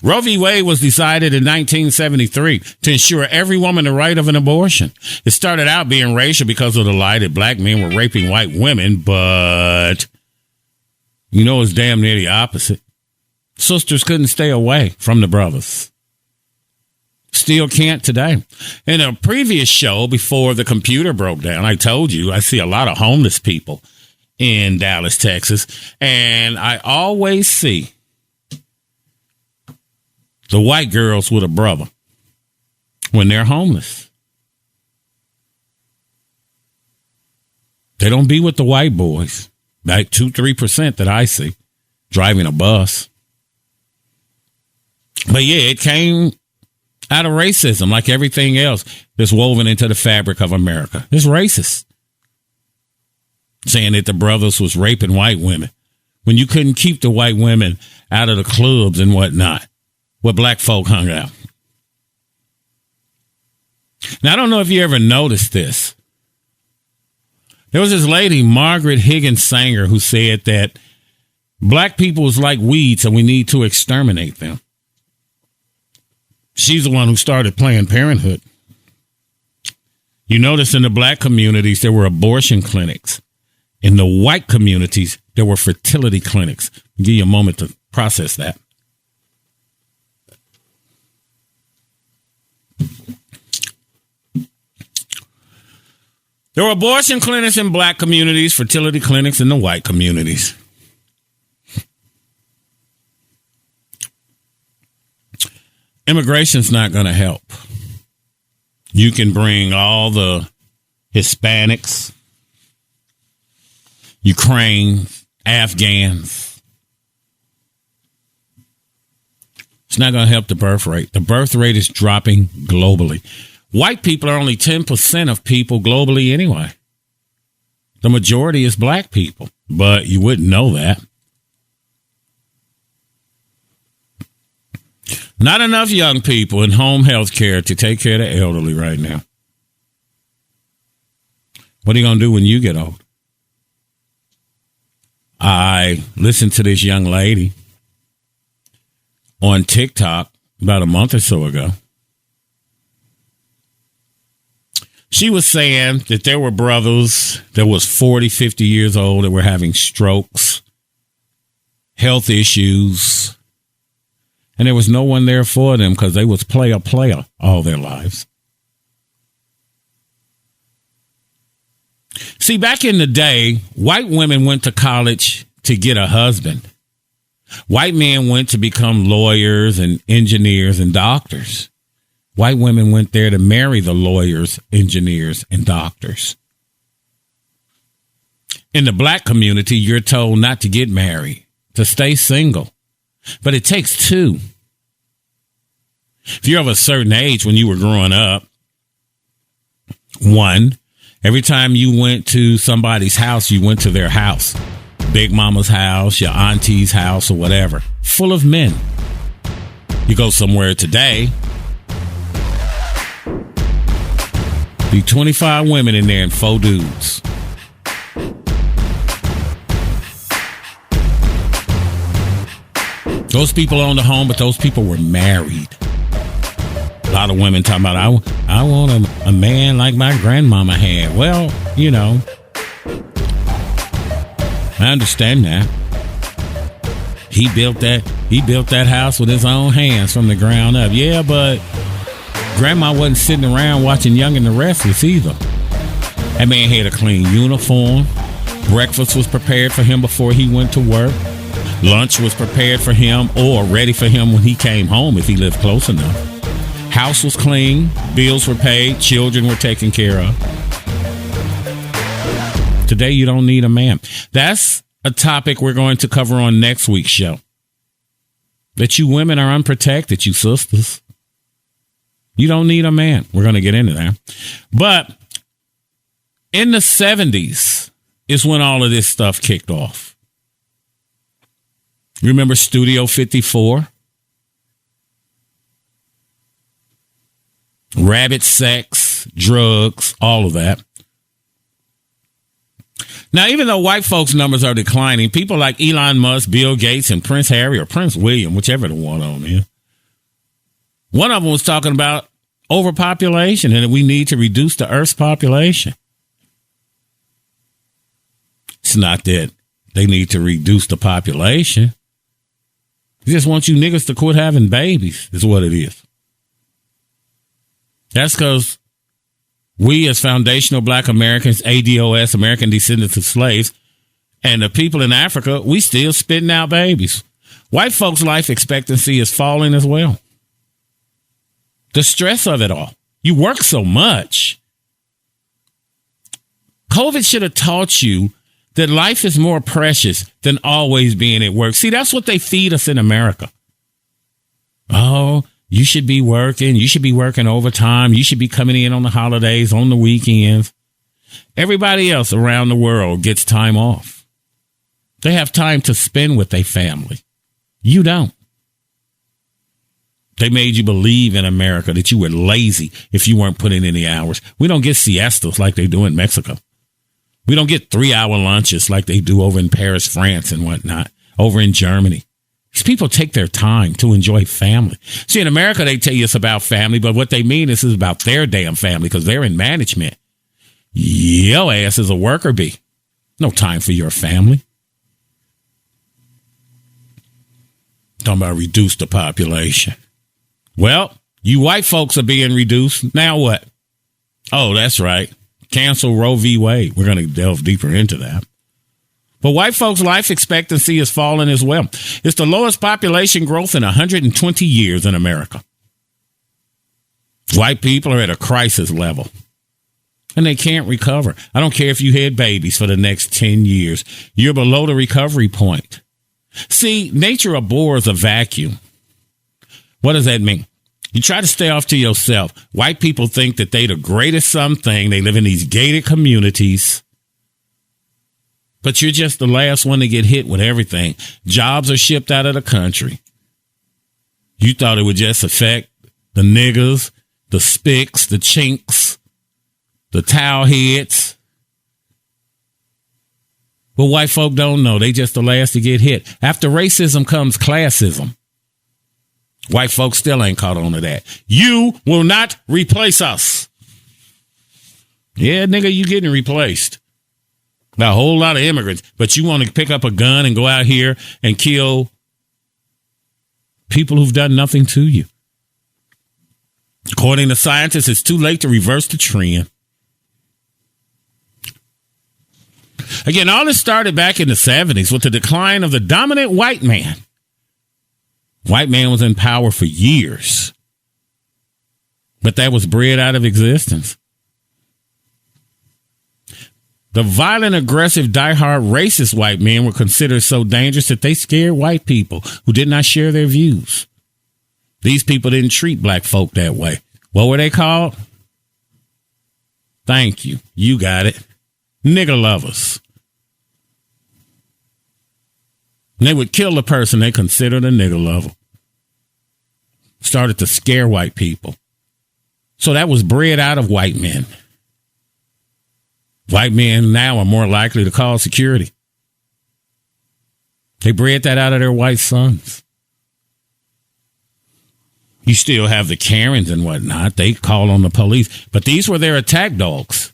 Roe v. Wade was decided in 1973 to ensure every woman the right of an abortion. It started out being racial because of the lie that black men were raping white women, but you know it's damn near the opposite. Sisters couldn't stay away from the brothers. Still can't today. In a previous show before the computer broke down, I told you I see a lot of homeless people in Dallas, Texas, and I always see the white girls with a brother when they're homeless. They don't be with the white boys, like 2-3% that I see driving a bus. But yeah, it came out of racism, like everything else that's woven into the fabric of America. It's racist. Saying that the brothers was raping white women when you couldn't keep the white women out of the clubs and whatnot where black folk hung out. Now, I don't know if you ever noticed this. There was this lady, Margaret Higgins Sanger, who said that black people is like weeds and we need to exterminate them. She's the one who started Planned Parenthood. You notice in the black communities, there were abortion clinics. In the white communities, there were fertility clinics. I'll give you a moment to process that. There were abortion clinics in black communities, fertility clinics in the white communities. Immigration's not going to help. You can bring all the Hispanics, Ukrainians, Afghans. It's not going to help the birth rate. The birth rate is dropping globally. White people are only 10% of people globally anyway. The majority is black people, but you wouldn't know that. Not enough young people in home health care to take care of the elderly right now. What are you going to do when you get old? I listened to this young lady on TikTok about a month or so ago. She was saying that there were brothers that was 40, 50 years old that were having strokes, health issues, and there was no one there for them because they was player all their lives. See, back in the day, white women went to college to get a husband. White men went to become lawyers and engineers and doctors. White women went there to marry the lawyers, engineers, and doctors. In the black community, you're told not to get married, to stay single. But it takes 2. If you're of a certain age when you were growing up, 1, every time you went to somebody's house, you went to their house. Big mama's house, your auntie's house, or whatever. Full of men. You go somewhere today, be 25 women in there and 4 dudes. Those people owned a home, but those people were married. A lot of women talking about, I want a man like my grandmama had. Well, you know, I understand that. He built that house with his own hands from the ground up. Yeah, but grandma wasn't sitting around watching Young and the Restless either. That man had a clean uniform. Breakfast was prepared for him before he went to work. Lunch was prepared for him or ready for him when he came home if he lived close enough. House was clean. Bills were paid. Children were taken care of. Today, you don't need a man. That's a topic we're going to cover on next week's show. That you women are unprotected, you sisters. You don't need a man. We're going to get into that. But in the 70s is when all of this stuff kicked off. Remember Studio 54? Rabbit sex, drugs, all of that. Now, even though white folks' numbers are declining, people like Elon Musk, Bill Gates, and Prince Harry or Prince William, whichever the one on is, one of them was talking about overpopulation and that we need to reduce the Earth's population. It's not that they need to reduce the population. They just want you niggas to quit having babies, is what it is. That's because we as foundational black Americans, ADOS, American descendants of slaves, and the people in Africa, we still spitting out babies. White folks' life expectancy is falling as well. The stress of it all. You work so much. COVID should have taught you that life is more precious than always being at work. See, that's what they feed us in America. Oh, you should be working. You should be working overtime. You should be coming in on the holidays, on the weekends. Everybody else around the world gets time off. They have time to spend with their family. You don't. They made you believe in America that you were lazy if you weren't putting in the hours. We don't get siestas like they do in Mexico. We don't get 3-hour lunches like they do over in Paris, France, and whatnot, over in Germany. These people take their time to enjoy family. See, in America, they tell you it's about family, but what they mean is it's about their damn family because they're in management. Your ass is a worker bee. No time for your family. Talking about reduce the population. Well, you white folks are being reduced. Now what? Oh, that's right. Cancel Roe v. Wade. We're going to delve deeper into that. But white folks' life expectancy is falling as well. It's the lowest population growth in 120 years in America. White people are at a crisis level. And they can't recover. I don't care if you had babies for the next 10 years. You're below the recovery point. See, nature abhors a vacuum. What does that mean? You try to stay off to yourself. White people think that they're the greatest something. They live in these gated communities. But you're just the last one to get hit with everything. Jobs are shipped out of the country. You thought it would just affect the niggas, the spics, the chinks, the towel heads. But white folk don't know. They just the last to get hit. After racism comes classism. White folks still ain't caught on to that. You will not replace us. Yeah, nigga, you getting replaced. By a whole lot of immigrants. But you want to pick up a gun and go out here and kill people who've done nothing to you. According to scientists, it's too late to reverse the trend. Again, all this started back in the 70s with the decline of the dominant white man. White man was in power for years. But that was bred out of existence. The violent, aggressive, diehard, racist white men were considered so dangerous that they scared white people who did not share their views. These people didn't treat black folk that way. What were they called? Thank you. You got it. Nigger lovers. And they would kill the person they considered a nigger lover. Started to scare white people. So that was bred out of white men. White men now are more likely to call security. They bred that out of their white sons. You still have the Karens and whatnot. They call on the police. But these were their attack dogs.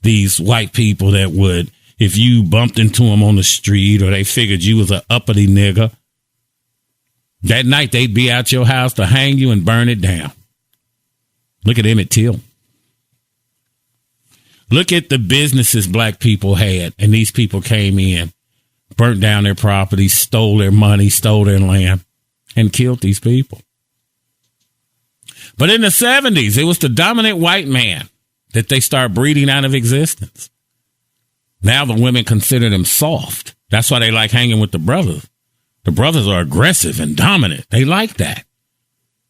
These white people that would, if you bumped into them on the street or they figured you was an uppity nigga, that night they'd be out your house to hang you and burn it down. Look at Emmett Till. Look at the businesses black people had, and these people came in, burnt down their property, stole their money, stole their land, and killed these people. But in the 70s, it was the dominant white man that they start breeding out of existence. Now the women consider them soft. That's why they like hanging with the brothers. The brothers are aggressive and dominant. They like that.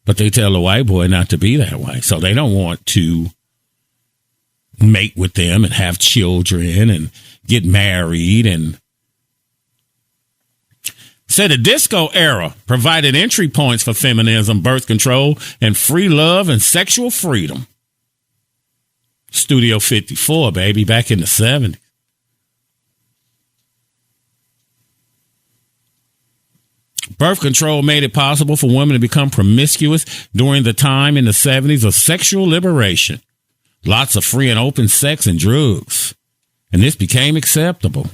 But they tell the white boy not to be that way. So they don't want to mate with them and have children and get married. And said the disco era provided entry points for feminism, birth control, and free love and sexual freedom. Studio 54, baby, back in the 70s. Birth control made it possible for women to become promiscuous during the time in the 70s of sexual liberation. Lots of free and open sex and drugs. And this became acceptable.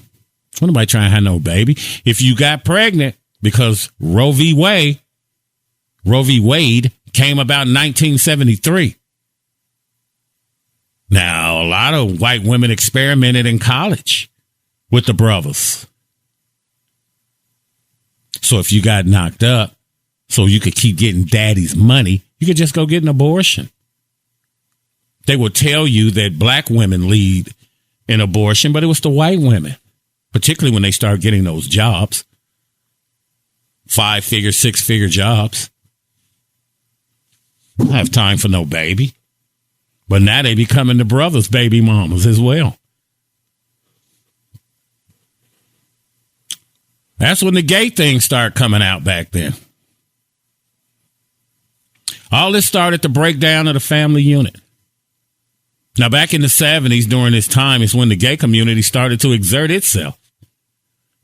Nobody trying to have no baby. If you got pregnant, because Roe v. Wade came about in 1973. Now, a lot of white women experimented in college with the brothers. So if you got knocked up so you could keep getting daddy's money, you could just go get an abortion. They will tell you that black women lead in abortion, but it was the white women, particularly when they start getting those jobs, 5-figure, 6-figure jobs. Don't have time for no baby. But now they becoming the brothers' baby mamas as well. That's when the gay things start coming out back then. All this started the breakdown of the family unit. Now, back in the 70s, during this time, is when the gay community started to exert itself.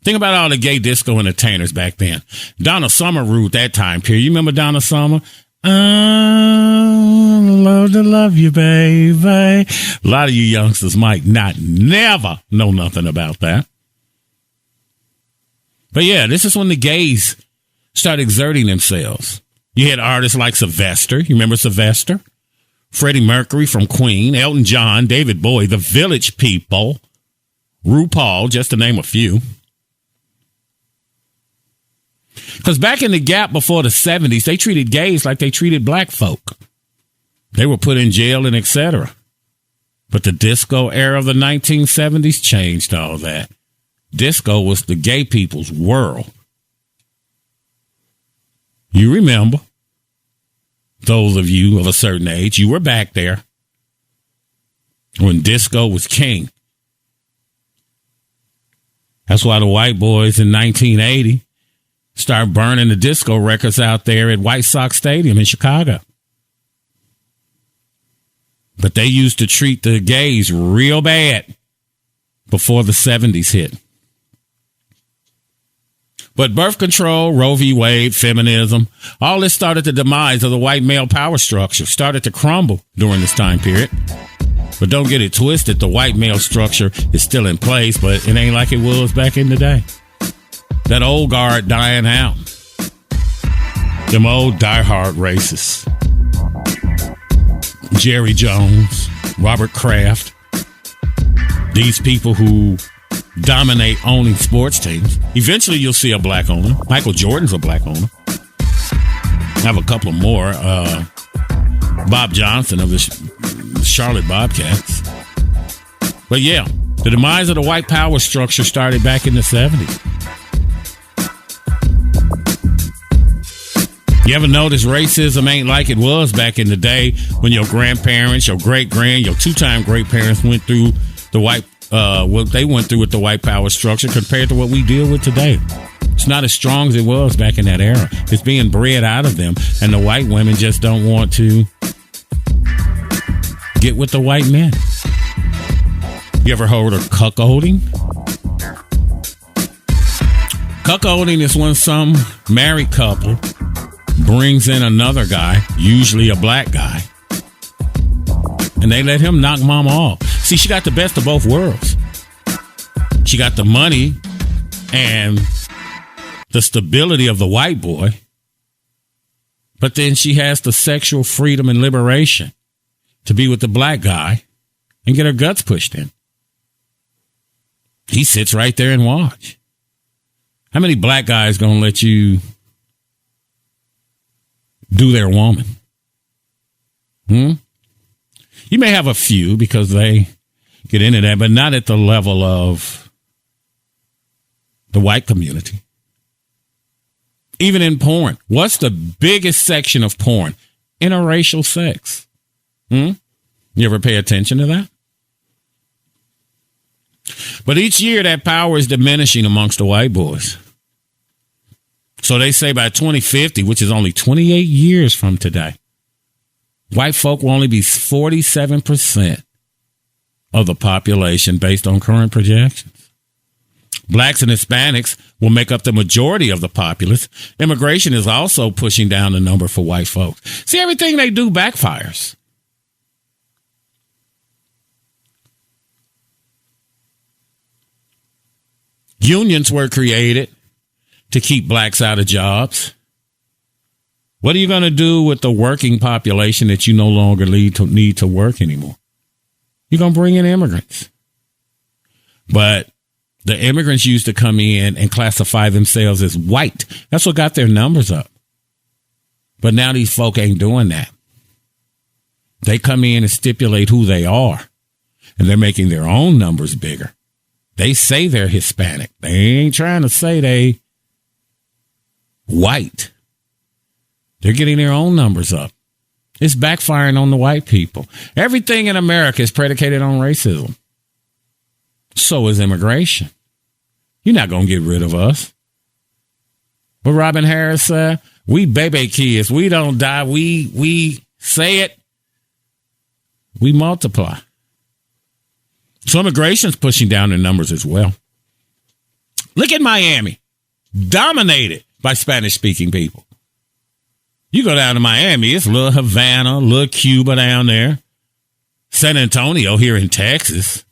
Think about all the gay disco entertainers back then. Donna Summer ruled that time period. You remember Donna Summer? I love to love you, baby. A lot of you youngsters might never know nothing about that. But yeah, this is when the gays started exerting themselves. You had artists like Sylvester. You remember Sylvester? Freddie Mercury from Queen, Elton John, David Bowie, The Village People, RuPaul, just to name a few. Because back in the gap before the 70s, they treated gays like they treated black folk. They were put in jail and etc. But the disco era of the 1970s changed all that. Disco was the gay people's world. You remember, those of you of a certain age, you were back there when disco was king. That's why the white boys in 1980 started burning the disco records out there at White Sox Stadium in Chicago. But they used to treat the gays real bad before the 70s hit. But birth control, Roe v. Wade, feminism, all this started the demise of the white male power structure, started to crumble during this time period. But don't get it twisted, the white male structure is still in place, but it ain't like it was back in the day. That old guard dying out. Them old diehard racists. Jerry Jones, Robert Kraft. These people who dominate owning sports teams. Eventually you'll see a black owner. Michael Jordan's a black owner. I have a couple more. Bob Johnson of the Charlotte Bobcats. But yeah, the demise of the white power structure started back in the 70s. You ever notice racism ain't like it was back in the day when your grandparents, your great-grand, your two-time great-parents went through the white what they went through with the white power structure compared to what we deal with today. It's not as strong as it was back in that era. It's being bred out of them, and the white women just don't want to get with the white men. You ever heard of cuckolding? Cuckolding is when some married couple brings in another guy, usually a black guy, and they let him knock mama off. See, she got the best of both worlds. She got the money and the stability of the white boy, but then she has the sexual freedom and liberation to be with the black guy and get her guts pushed in. He sits right there and watch. How many black guys gonna let you do their woman? You may have a few because they get into that, but not at the level of the white community. Even in porn, what's the biggest section of porn? Interracial sex. You ever pay attention to that? But each year that power is diminishing amongst the white boys. So they say by 2050, which is only 28 years from today, white folk will only be 47% of the population based on current projections. Blacks and Hispanics will make up the majority of the populace. Immigration is also pushing down the number for white folks. See, everything they do backfires. Unions were created to keep blacks out of jobs. What are you going to do with the working population that you no longer need to work anymore? You're going to bring in immigrants. But the immigrants used to come in and classify themselves as white. That's what got their numbers up. But now these folk ain't doing that. They come in and stipulate who they are, and they're making their own numbers bigger. They say they're Hispanic. They ain't trying to say they white. They're getting their own numbers up. It's backfiring on the white people. Everything in America is predicated on racism. So is immigration. You're not going to get rid of us. What Robin Harris said, we baby kids. We don't die. We say it. We multiply. So immigration's pushing down their numbers as well. Look at Miami, dominated by Spanish-speaking people. You go down to Miami, it's little Havana, little Cuba down there. San Antonio here in Texas.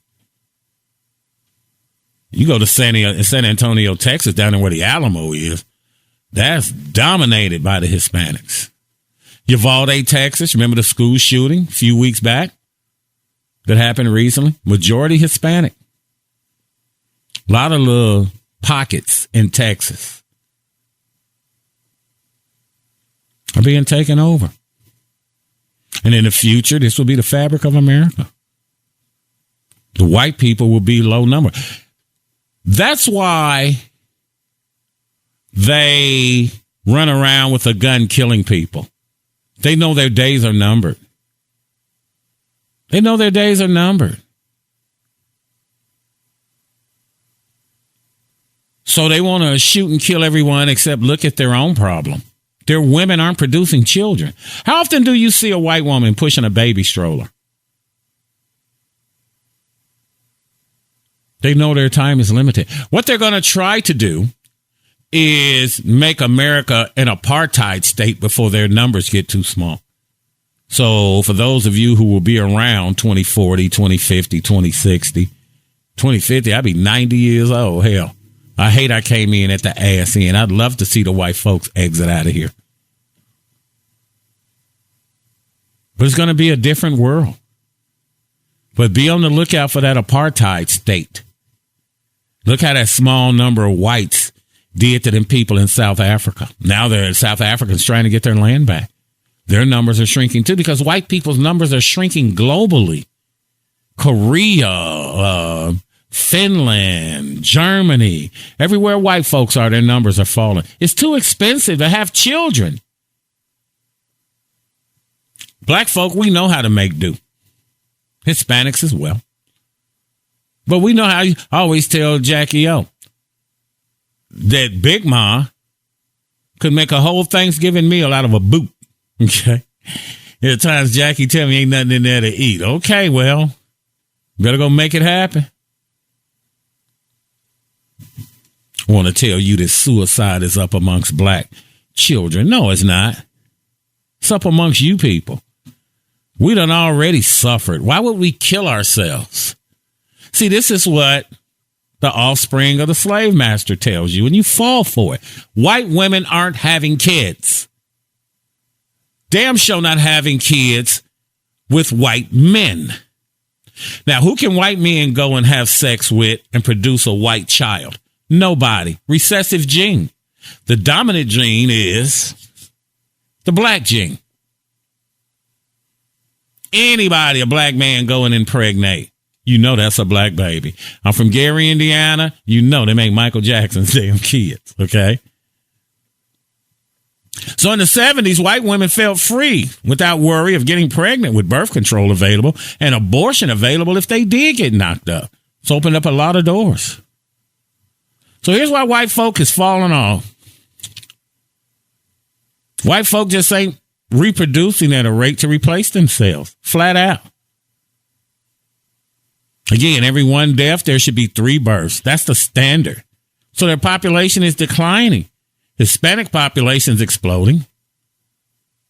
You go to San Antonio, Texas, down there where the Alamo is. That's dominated by the Hispanics. Uvalde, Texas, remember the school shooting a few weeks back that happened recently? Majority Hispanic. A lot of little pockets in Texas are being taken over. And in the future, this will be the fabric of America. The white people will be low number. That's why they run around with a gun killing people. They know their days are numbered. They know their days are numbered. So they want to shoot and kill everyone except look at their own problem. Their women aren't producing children. How often do you see a white woman pushing a baby stroller? They know their time is limited. What they're going to try to do is make America an apartheid state before their numbers get too small. So for those of you who will be around 2040, 2050, 2060, 2050, I'd be 90 years old. Hell, I hate I came in at the ass end. I'd love to see the white folks exit out of here. But it's going to be a different world. But be on the lookout for that apartheid state. Look how that small number of whites did to them people in South Africa. Now they're South Africans trying to get their land back. Their numbers are shrinking too because white people's numbers are shrinking globally. Korea, Finland, Germany, everywhere white folks are, their numbers are falling. It's too expensive to have children. Black folk, we know how to make do. Hispanics as well. But we know how. I always tell Jackie O that Big Ma could make a whole Thanksgiving meal out of a boot. Okay. There are times Jackie tell me ain't nothing in there to eat. Okay, well, better go make it happen. I want to tell you that suicide is up amongst black children. No, it's not. It's up amongst you people. We done already suffered. Why would we kill ourselves? See, this is what the offspring of the slave master tells you, and you fall for it. White women aren't having kids. Damn sure not having kids with white men. Now, who can white men go and have sex with and produce a white child? Nobody. Recessive gene. The dominant gene is the black gene. Anybody, a black man, go and impregnate, you know that's a black baby. I'm from Gary, Indiana. You know they make Michael Jackson's damn kids, okay? So in the 70s, white women felt free without worry of getting pregnant with birth control available and abortion available if they did get knocked up. It's opened up a lot of doors. So here's why white folk is falling off. White folk just ain't reproducing at a rate to replace themselves, flat out. Again, every one death, there should be 3 births. That's the standard. So their population is declining. Hispanic population is exploding.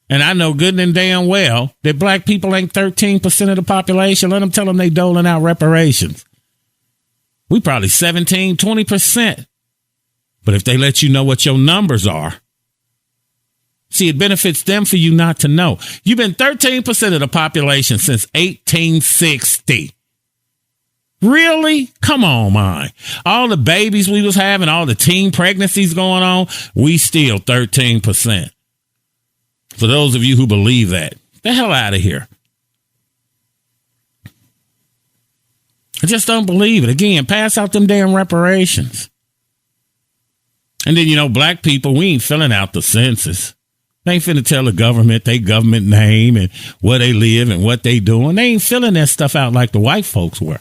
And I know good and damn well that black people ain't 13% of the population. Let them tell them they doling out reparations. We probably 17, 20%. But if they let you know what your numbers are, see, it benefits them for you not to know. You've been 13% of the population since 1860. Really? Come on, man. All the babies we was having, all the teen pregnancies going on, we still 13%. For those of you who believe that, the hell out of here. I just don't believe it. Again, pass out them damn reparations. And then, you know, black people, we ain't filling out the census. They ain't finna tell the government they government name and where they live and what they doing. They ain't filling that stuff out like the white folks were.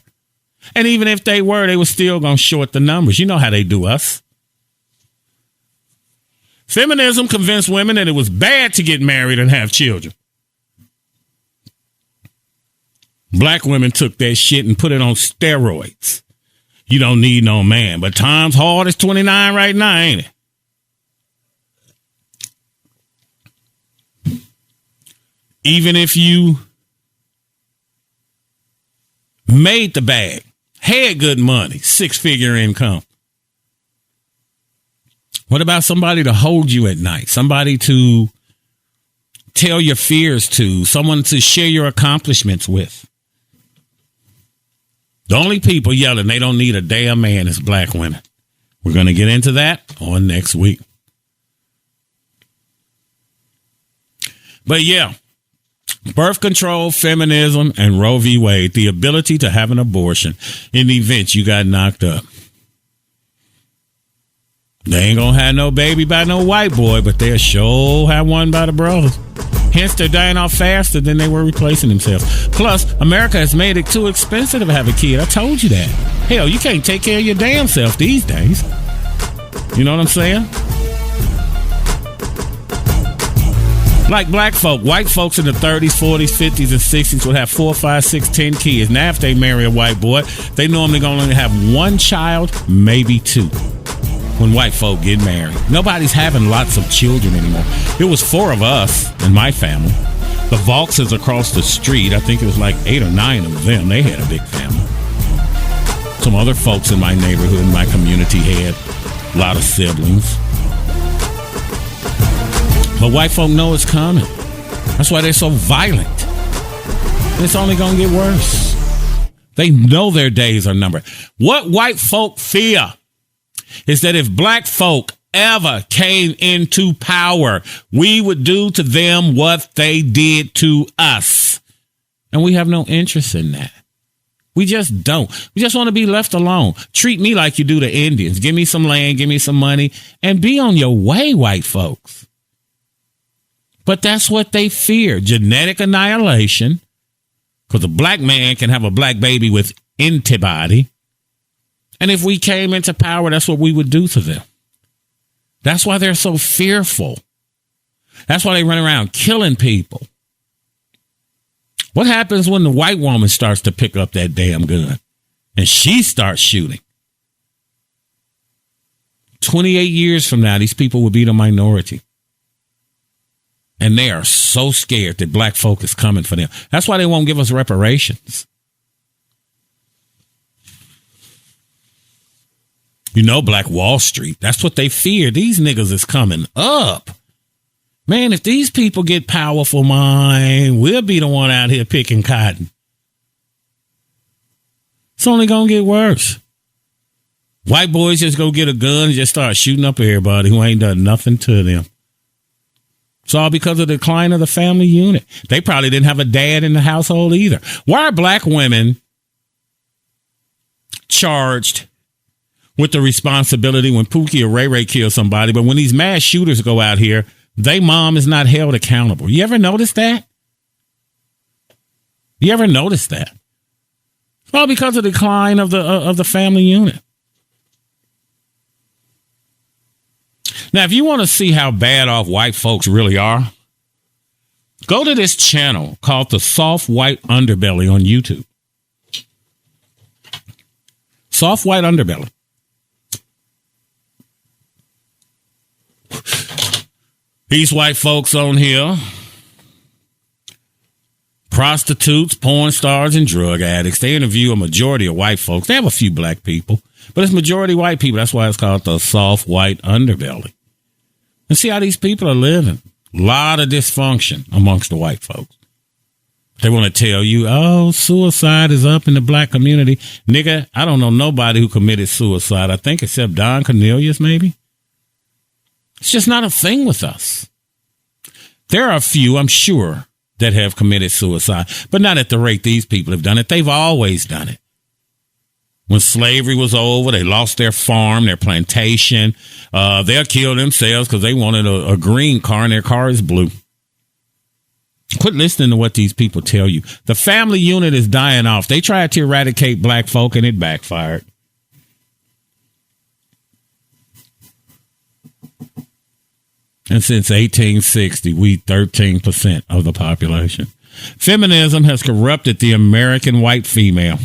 And even if they were, they were still going to short the numbers. You know how they do us. Feminism convinced women that it was bad to get married and have children. Black women took that shit and put it on steroids. You don't need no man. But time's hard as 29 right now, ain't it? Even if you made the bag, had good money, 6-figure income. What about somebody to hold you at night? Somebody to tell your fears to? Someone to share your accomplishments with? The only people yelling they don't need a damn man is black women. We're going to get into that on next week. But yeah, birth control, feminism, and Roe v. Wade, the ability to have an abortion in the event you got knocked up. They ain't going to have no baby by no white boy, but they'll sure have one by the brothers. Hence, they're dying off faster than they were replacing themselves. Plus, America has made it too expensive to have a kid. I told you that. Hell, you can't take care of your damn self these days. You know what I'm saying? Like black folk, white folks in the 30s, 40s, 50s, and 60s would have 4, 5, 6, 10 kids. Now, if they marry a white boy, they normally going to only have 1 child, maybe 2. When white folk get married, nobody's having lots of children anymore. It was 4 of us in my family. The Vauxes across the street, I think it was like 8 or 9 of them. They had a big family. Some other folks in my neighborhood, in my community, had a lot of siblings. But white folk know it's coming. That's why they're so violent. And it's only going to get worse. They know their days are numbered. What white folk fear is that if black folk ever came into power, we would do to them what they did to us. And we have no interest in that. We just don't. We just want to be left alone. Treat me like you do the Indians. Give me some land, give me some money, and be on your way, white folks. But that's what they fear, genetic annihilation, because a black man can have a black baby with antibody. And if we came into power, that's what we would do to them. That's why they're so fearful. That's why they run around killing people. What happens when the white woman starts to pick up that damn gun and she starts shooting? 28 years from now, these people will be the minority. And they are so scared that black folk is coming for them. That's why they won't give us reparations. You know, Black Wall Street, that's what they fear. These niggas is coming up. Man, if these people get powerful, we'll be the one out here picking cotton. It's only going to get worse. White boys just go get a gun and just start shooting up everybody who ain't done nothing to them. It's all because of the decline of the family unit. They probably didn't have a dad in the household either. Why are black women charged with the responsibility when Pookie or Ray Ray kill somebody, but when these mass shooters go out here, they mom is not held accountable? You ever notice that? You ever notice that? It's all because of the decline of the family unit. Now, if you want to see how bad off white folks really are, go to this channel called The Soft White Underbelly on YouTube. Soft White Underbelly. These white folks on here, prostitutes, porn stars, and drug addicts. They interview a majority of white folks. They have a few black people, but it's majority white people. That's why it's called The Soft White Underbelly. And see how these people are living. A lot of dysfunction amongst the white folks. They want to tell you, oh, suicide is up in the black community. Nigga, I don't know nobody who committed suicide, I think, except Don Cornelius, maybe. It's just not a thing with us. There are a few, I'm sure, that have committed suicide, but not at the rate these people have done it. They've always done it. When slavery was over, they lost their farm, their plantation. They'll kill themselves because they wanted a green car and their car is blue. Quit listening to what these people tell you. The family unit is dying off. They tried to eradicate black folk and it backfired. And since 1860, we 13% of the population. Feminism has corrupted the American white female.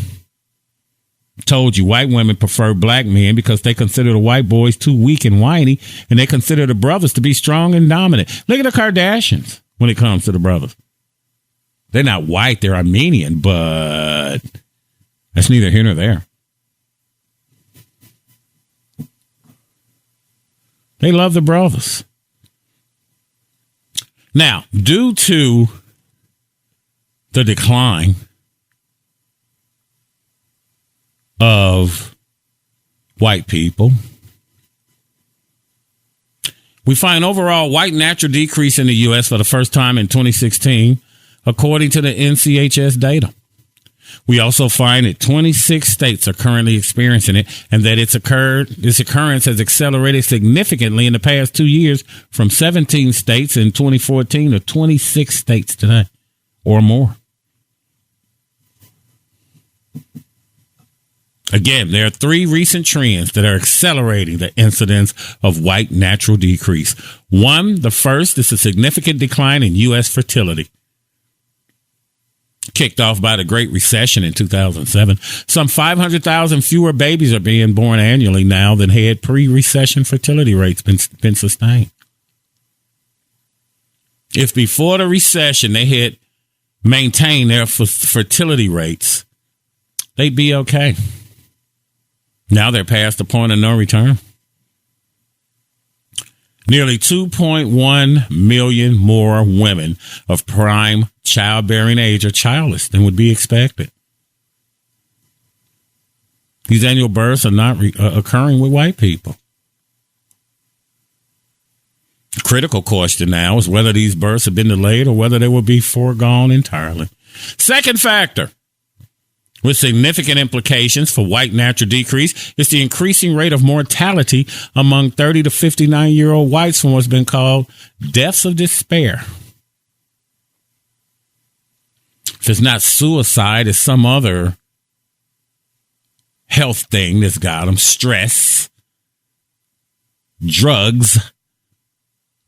Told you, white women prefer black men because they consider the white boys too weak and whiny, and they consider the brothers to be strong and dominant. Look at the Kardashians when it comes to the brothers. They're not white, they're Armenian, but that's neither here nor there. They love the brothers. Now, due to the decline of white people, we find overall white natural decrease in the U.S. for the first time in 2016, according to the NCHS data. We also find that 26 states are currently experiencing it, and that its occurrence has accelerated significantly in the past 2 years, from 17 states in 2014 to 26 states today or more. Again, there are 3 recent trends that are accelerating the incidence of white natural decrease. One, the first is a significant decline in U.S. fertility. Kicked off by the Great Recession in 2007. Some 500,000 fewer babies are being born annually now than had pre-recession fertility rates been sustained. If before the recession they had maintained their fertility rates, they'd be okay. Now they're past the point of no return. Nearly 2.1 million more women of prime childbearing age are childless than would be expected. These annual births are not occurring with white people. The critical question now is whether these births have been delayed or whether they will be foregone entirely. Second factor with significant implications for white natural decrease is the increasing rate of mortality among 30 to 59-year-old whites from what's been called deaths of despair. If it's not suicide, it's some other health thing that's got them. Stress, drugs.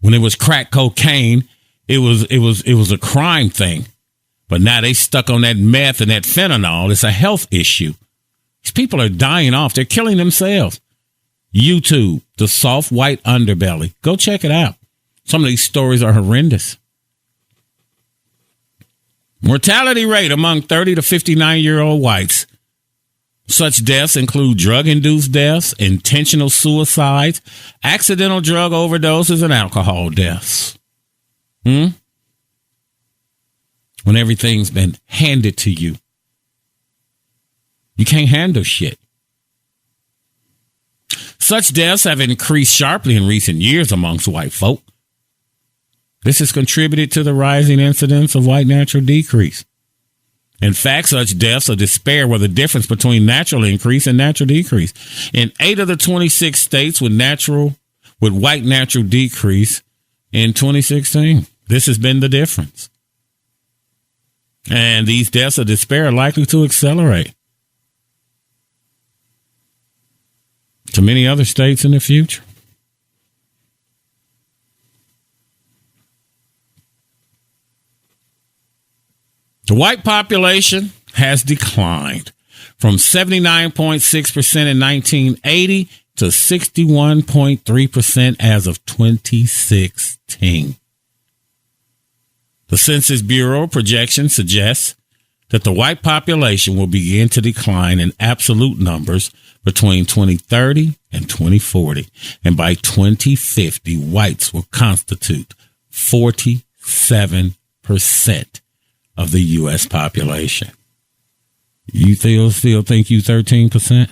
When it was crack cocaine, it was a crime thing. But now they stuck on that meth and that fentanyl. It's a health issue. These people are dying off. They're killing themselves. YouTube, The Soft White Underbelly. Go check it out. Some of these stories are horrendous. Mortality rate among 30 to 59-year-old whites. Such deaths include drug-induced deaths, intentional suicides, accidental drug overdoses, and alcohol deaths. When everything's been handed to you. You can't handle shit. Such deaths have increased sharply in recent years amongst white folk. This has contributed to the rising incidence of white natural decrease. In fact, such deaths of despair were the difference between natural increase and natural decrease. In 8 of the 26 states with white natural decrease in 2016, this has been the difference. And these deaths of despair are likely to accelerate to many other states in the future. The white population has declined from 79.6% in 1980 to 61.3% as of 2016. The Census Bureau projection suggests that the white population will begin to decline in absolute numbers between 2030 and 2040. And by 2050, whites will constitute 47% of the U.S. population. You still think you 13%?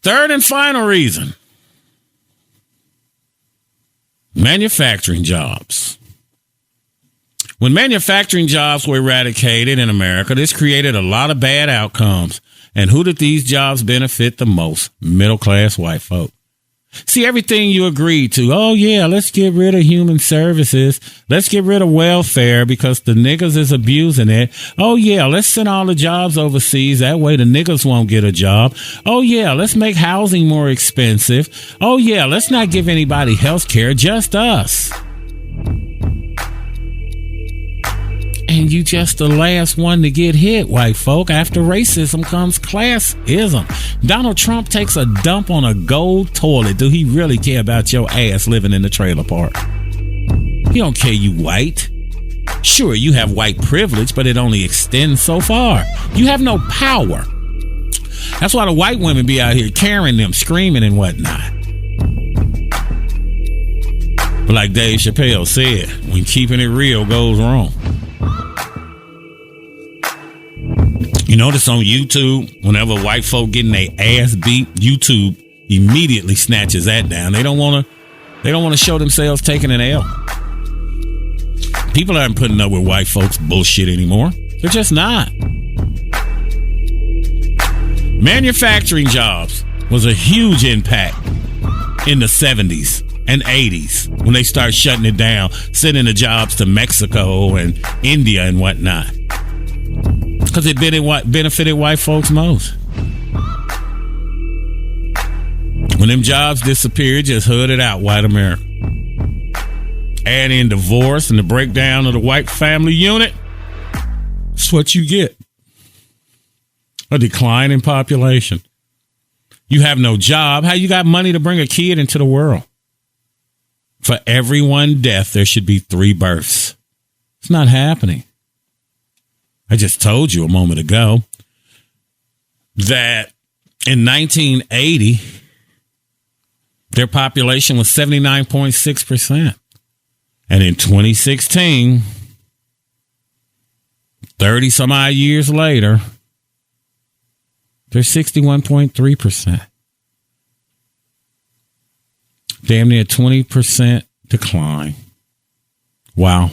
Third and final reason. Manufacturing jobs. When manufacturing jobs were eradicated in America, this created a lot of bad outcomes. And who did these jobs benefit the most? Middle-class white folk. See, everything you agreed to. Oh, yeah, let's get rid of human services. Let's get rid of welfare because the niggas is abusing it. Oh, yeah, let's send all the jobs overseas. That way the niggas won't get a job. Oh, yeah, let's make housing more expensive. Oh, yeah, let's not give anybody health care, just us. And you just the last one to get hit, white folk. After racism comes classism. Donald Trump takes a dump on a gold toilet. Do he really care about your ass living in the trailer park? He don't care you white. Sure, you have white privilege, but it only extends so far. You have no power. That's why the white women be out here carrying them, screaming and whatnot. But like Dave Chappelle said, when keeping it real goes wrong. You notice on YouTube, whenever white folk getting their ass beat, YouTube immediately snatches that down. They don't want to show themselves taking an L. People aren't putting up with white folks' bullshit anymore. They're just not. Manufacturing jobs was a huge impact in the 70s and 80s when they started shutting it down, sending the jobs to Mexico and India and whatnot. Because it benefited white folks most. When them jobs disappeared, just hooded out white America. Add in divorce and the breakdown of the white family unit. That's what you get. A decline in population. You have no job. How you got money to bring a kid into the world? For every one death, there should be 3 births. It's not happening. I just told you a moment ago that in 1980, their population was 79.6%. And in 2016, 30 some odd years later, they're 61.3%. Damn near 20% decline. Wow.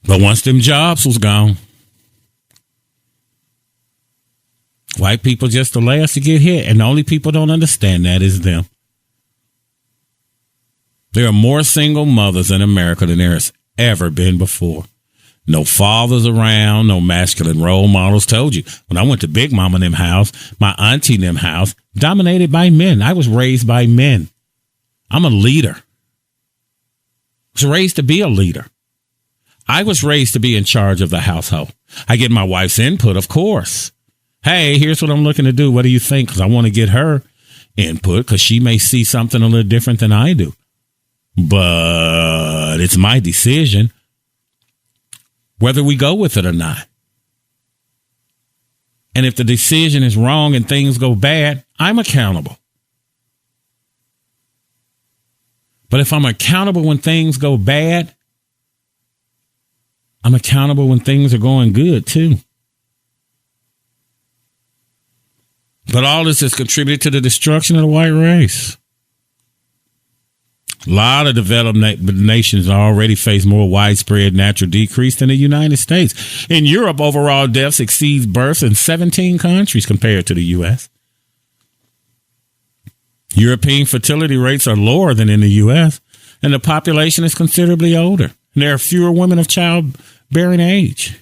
But once them jobs was gone, white people just the last to get hit. And the only people don't understand that is them. There are more single mothers in America than there has ever been before. No fathers around, no masculine role models. Told you, when I went to Big Mama and them house, my auntie and them house, dominated by men. I was raised by men. I'm a leader. I was raised to be a leader. I was raised to be in charge of the household. I get my wife's input, of course. Hey, here's what I'm looking to do. What do you think? Because I want to get her input because she may see something a little different than I do. But it's my decision whether we go with it or not. And if the decision is wrong and things go bad, I'm accountable. But if I'm accountable when things go bad, I'm accountable when things are going good too. But all this has contributed to the destruction of the white race. A lot of developed nations already face more widespread natural decrease than the United States. In Europe, overall deaths exceeds births in 17 countries compared to the U.S. European fertility rates are lower than in the U.S., and the population is considerably older. And there are fewer women of childbearing age.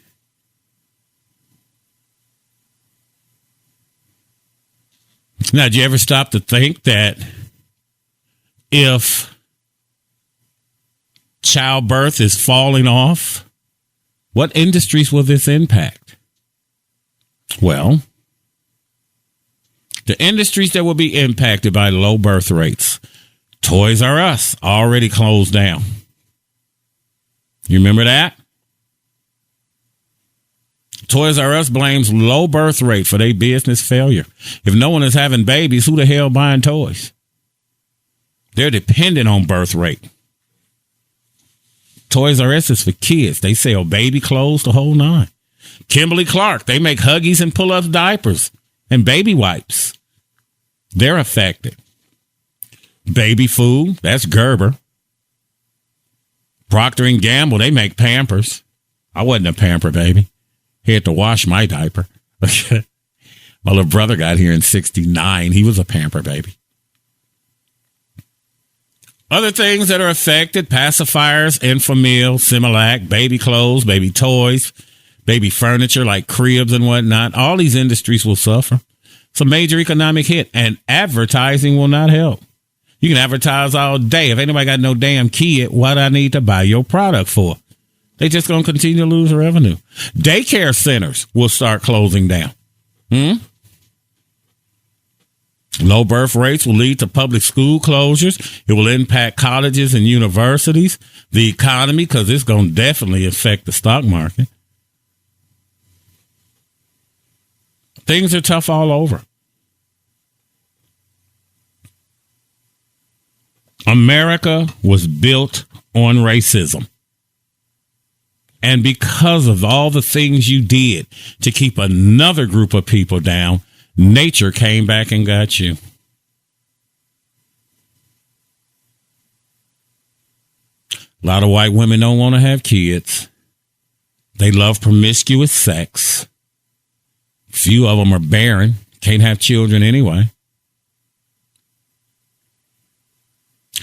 Now, did you ever stop to think that if childbirth is falling off, what industries will this impact? Well, the industries that will be impacted by low birth rates. Toys R Us already closed down. You remember that? Toys R Us blames low birth rate for their business failure. If no one is having babies, who the hell buying toys? They're dependent on birth rate. Toys R Us is for kids. They sell baby clothes, the whole nine. Kimberly-Clark, they make Huggies and pull-up diapers and baby wipes. They're affected. Baby food, that's Gerber. Procter & Gamble, they make Pampers. I wasn't a pamper baby. He had to wash my diaper. My little brother got here in 1969. He was a pamper baby. Other things that are affected, pacifiers, Enfamil, Similac, baby clothes, baby toys, baby furniture like cribs and whatnot. All these industries will suffer. It's a major economic hit, and advertising will not help. You can advertise all day. If anybody got no damn kid, what I need to buy your product for? They just going to continue to lose revenue. Daycare centers will start closing down. Low birth rates will lead to public school closures. It will impact colleges and universities, the economy, because it's going to definitely affect the stock market. Things are tough all over. America was built on racism. And because of all the things you did to keep another group of people down, nature came back and got you. A lot of white women don't want to have kids. They love promiscuous sex. Few of them are barren, can't have children anyway.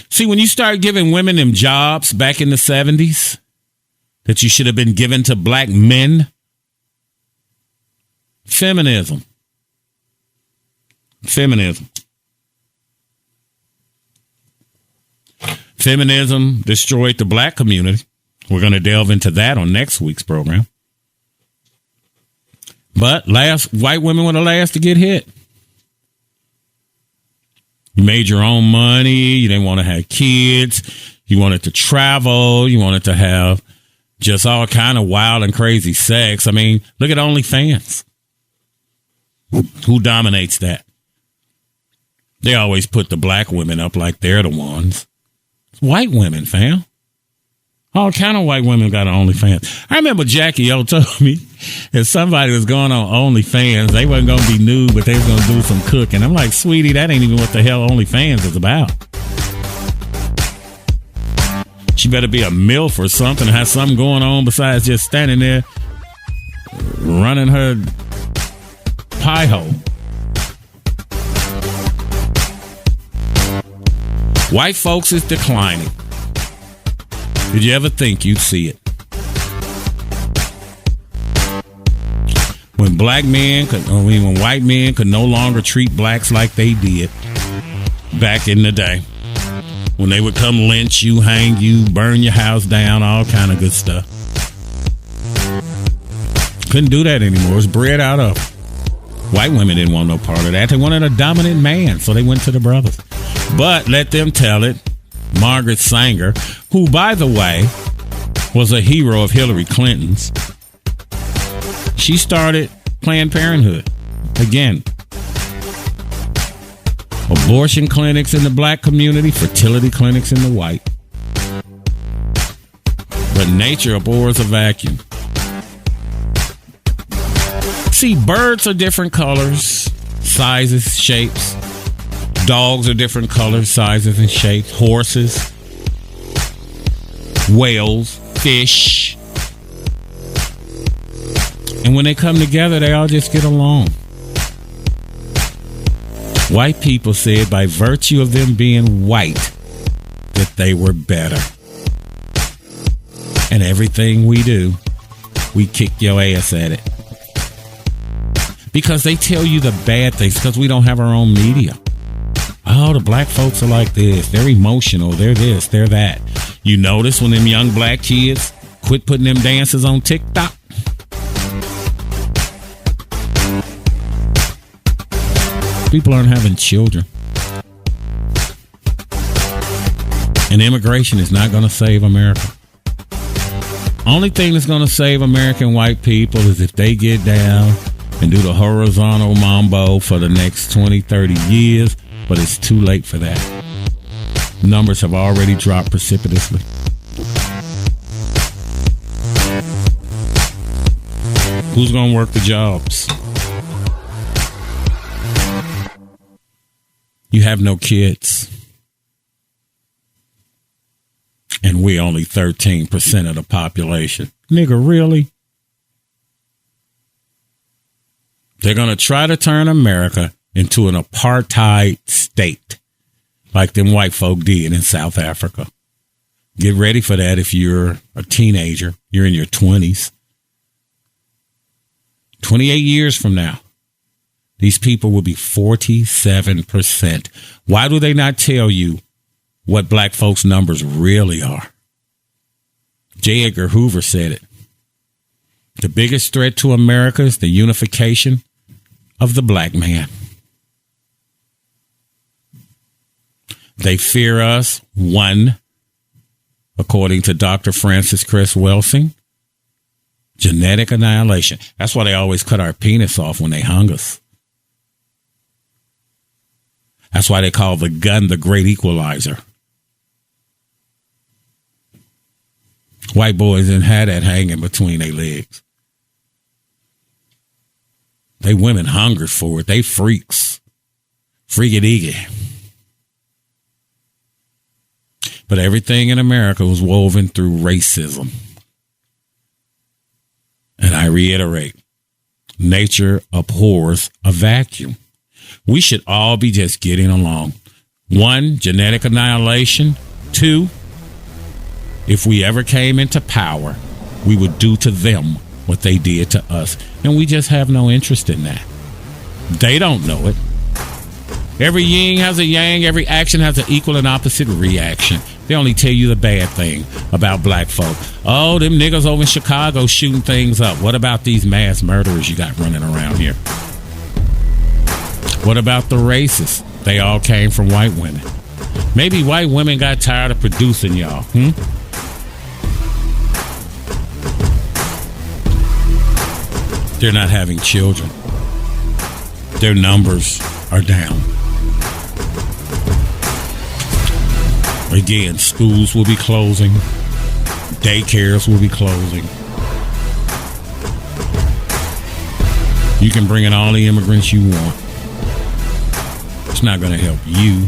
See, when you start giving women them jobs back in the 70s that you should have been given to black men, feminism. Feminism destroyed the black community. We're going to delve into that on next week's program. But white women were the last to get hit. You made your own money. You didn't want to have kids. You wanted to travel. You wanted to have just all kind of wild and crazy sex. I mean, look at OnlyFans. Who dominates that? They always put the black women up like they're the ones. It's white women, fam. All kind of white women got OnlyFans. I remember Jackie O told me if somebody was going on OnlyFans, they wasn't going to be nude, but they was going to do some cooking. I'm like, sweetie, that ain't even what the hell OnlyFans is about. She better be a MILF or something, have something going on besides just standing there running her pie hole. White folks is declining. Did you ever think you'd see it? When white men could no longer treat blacks like they did back in the day. When they would come lynch you, hang you, burn your house down, all kind of good stuff. Couldn't do that anymore. It's bred out of. White women didn't want no part of that. They wanted a dominant man, so they went to the brothers. But let them tell it. Margaret Sanger, who, by the way, was a hero of Hillary Clinton's, she started Planned Parenthood. Again, abortion clinics in the black community, fertility clinics in the white. But nature abhors a vacuum. See, birds are different colors, sizes, shapes. Dogs are different colors, sizes, and shapes. Horses, whales, fish. And when they come together, they all just get along. White people said by virtue of them being white that they were better. And everything we do, we kick your ass at it. Because they tell you the bad things, because we don't have our own media. Oh, the black folks are like this. They're emotional. They're this. They're that. You notice when them young black kids quit putting them dances on TikTok? People aren't having children. And immigration is not going to save America. Only thing that's going to save American white people is if they get down and do the horizontal mambo for the next 20, 30 years, but it's too late for that. Numbers have already dropped precipitously. Who's going to work the jobs? You have no kids. And we only 13% of the population. Nigga, really? They're going to try to turn America into an apartheid state like them white folk did in South Africa. Get ready for that if you're a teenager. You're in your 20s. 28 years from now, these people will be 47%. Why do they not tell you what black folks' numbers really are? J. Edgar Hoover said it. The biggest threat to America is the unification of the black man. They fear us, one, according to Dr. Francis Cress Welsing, genetic annihilation. That's why they always cut our penis off when they hung us. That's why they call the gun the great equalizer. White boys didn't have that hanging between their legs. They women hungered for it. They freaks. Freaky-deaky. But everything in America was woven through racism. And I reiterate, nature abhors a vacuum. We should all be just getting along. 1, genetic annihilation. 2, if we ever came into power, we would do to them what they did to us. And we just have no interest in that. They don't know it. Every yin has a yang. Every action has an equal and opposite reaction. They only tell you the bad thing about black folk. Oh, them niggas over in Chicago shooting things up. What about these mass murderers you got running around here? What about the racists? They all came from white women. Maybe white women got tired of producing y'all. They're not having children. Their numbers are down. Again, schools will be closing. Daycares will be closing. You can bring in all the immigrants you want. It's not going to help you.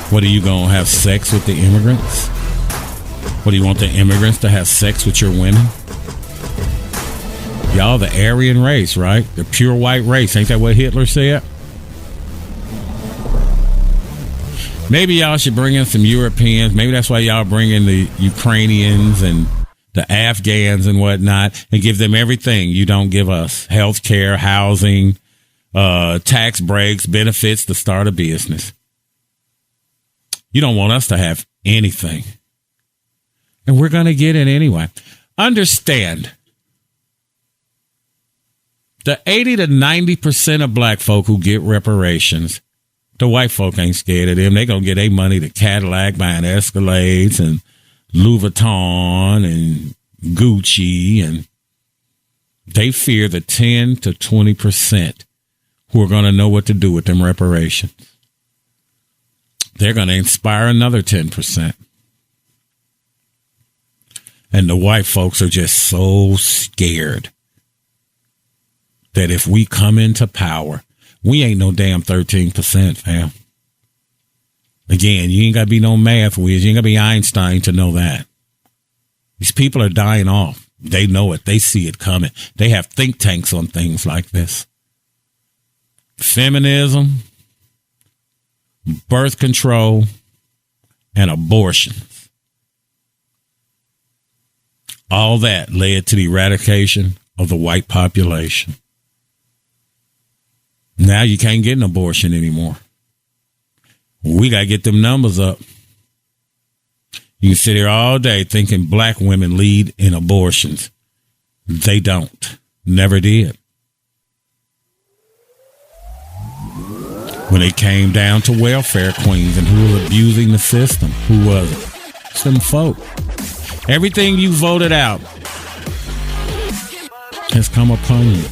What, are you going to have sex with the immigrants? What, do you want the immigrants to have sex with your women? Y'all the Aryan race, right? The pure white race. Ain't that what Hitler said? Maybe y'all should bring in some Europeans. Maybe that's why y'all bring in the Ukrainians and the Afghans and whatnot and give them everything you don't give us. Health care, housing, tax breaks, benefits to start a business. You don't want us to have anything. And we're going to get it anyway. Understand The 80 to 90% of black folk who get reparations, the white folk ain't scared of them. They gonna get their money to Cadillac buying Escalades and Louis Vuitton and Gucci, and they fear the 10 to 20% who are gonna know what to do with them reparations. They're gonna inspire another 10%. And the white folks are just so scared that if we come into power, we ain't no damn 13%, fam. Again, you ain't got to be no math whiz. You ain't got to be Einstein to know that. These people are dying off. They know it. They see it coming. They have think tanks on things like this. Feminism, birth control, and abortions. All that led to the eradication of the white population. Now you can't get an abortion anymore. We got to get them numbers up. You can sit here all day thinking black women lead in abortions. They don't. Never did. When it came down to welfare queens and who was abusing the system, who was it? Some folk. Everything you voted out has come upon you.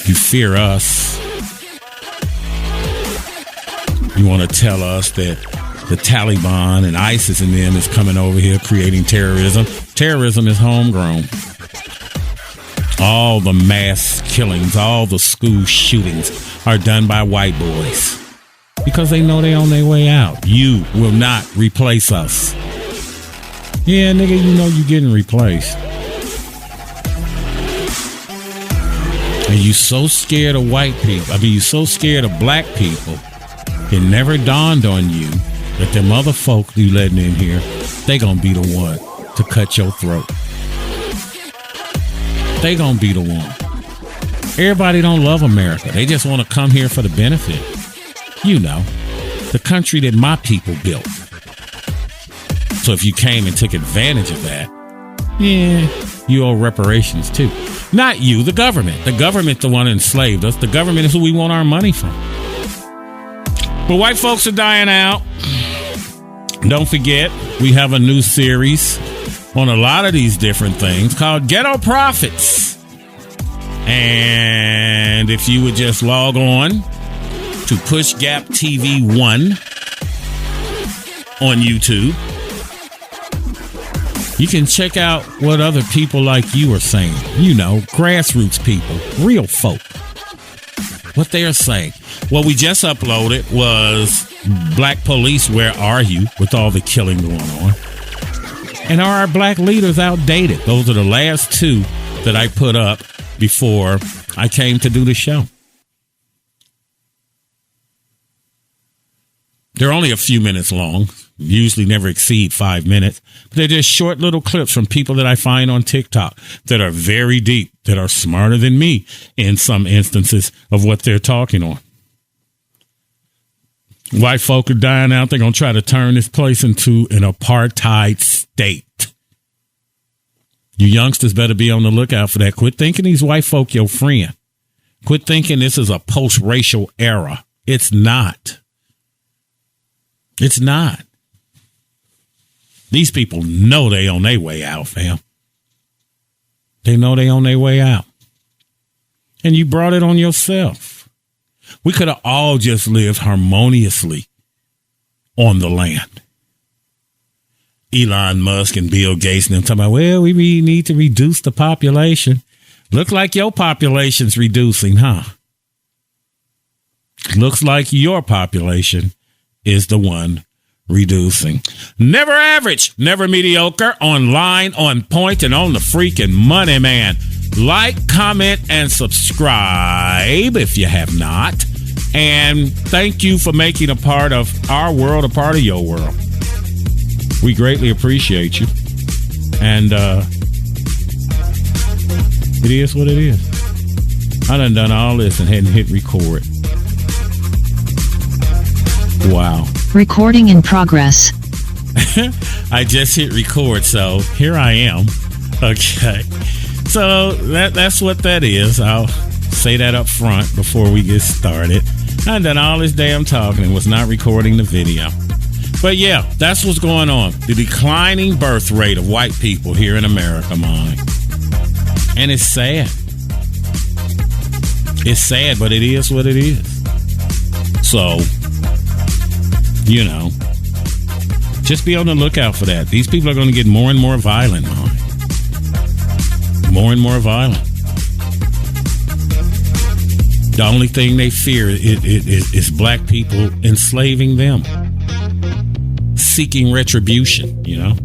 You fear us. You want to tell us that the Taliban and ISIS and them is coming over here creating terrorism. Terrorism is homegrown. All the mass killings, all the school shootings are done by white boys because they know they're on their way out. You will not replace us. Yeah, nigga, you know you getting replaced. And you so scared of white people. You so scared of black people. It never dawned on you that them other folk you letting in here, they gonna be the one to cut your throat. They gonna be the one. Everybody don't love America. They just want to come here for the benefit. You know, the country that my people built. So if you came and took advantage of that, yeah, you owe reparations too. Not you, the government. The government, the one who enslaved us. The government is who we want our money from. But white folks are dying out. Don't forget, we have a new series on a lot of these different things called Ghetto Prophets. And if you would just log on to Push Gap TV 1 on YouTube, you can check out what other people like you are saying. You know, grassroots people, real folk. What they are saying. What we just uploaded was Black Police, Where Are You? With all the killing going on. And are our black leaders outdated? Those are the last two that I put up before I came to do the show. They're only a few minutes long, usually never exceed 5 minutes. But they're just short little clips from people that I find on TikTok that are very deep, that are smarter than me in some instances of what they're talking on. White folk are dying out. They're going to try to turn this place into an apartheid state. You youngsters better be on the lookout for that. Quit thinking these white folk your friend. Quit thinking this is a post-racial era. It's not. It's not. These people know they on their way out, fam. They know they on their way out. And you brought it on yourself. We could have all just lived harmoniously on the land. Elon Musk and Bill Gates and them talking about, well, we really need to reduce the population. Look like your population's reducing, huh? Looks like your population is the one reducing. Never average, never mediocre, online, on point, and on the freaking money, man. Like, comment, and subscribe if you have not. And thank you for making a part of our world, a part of your world. We greatly appreciate you. And it is what it is. I done all this and hadn't hit record. Wow. Recording in progress. I just hit record, so here I am. Okay. So that's what that is. I'll say that up front before we get started. I done all this damn talking and was not recording the video. But yeah, that's what's going on. The declining birth rate of white people here in America, man. And it's sad. It's sad, but it is what it is. So, you know, just be on the lookout for that. These people are going to get more and more violent, man. More and more violent. The only thing they fear is black people enslaving them. Seeking retribution, you know.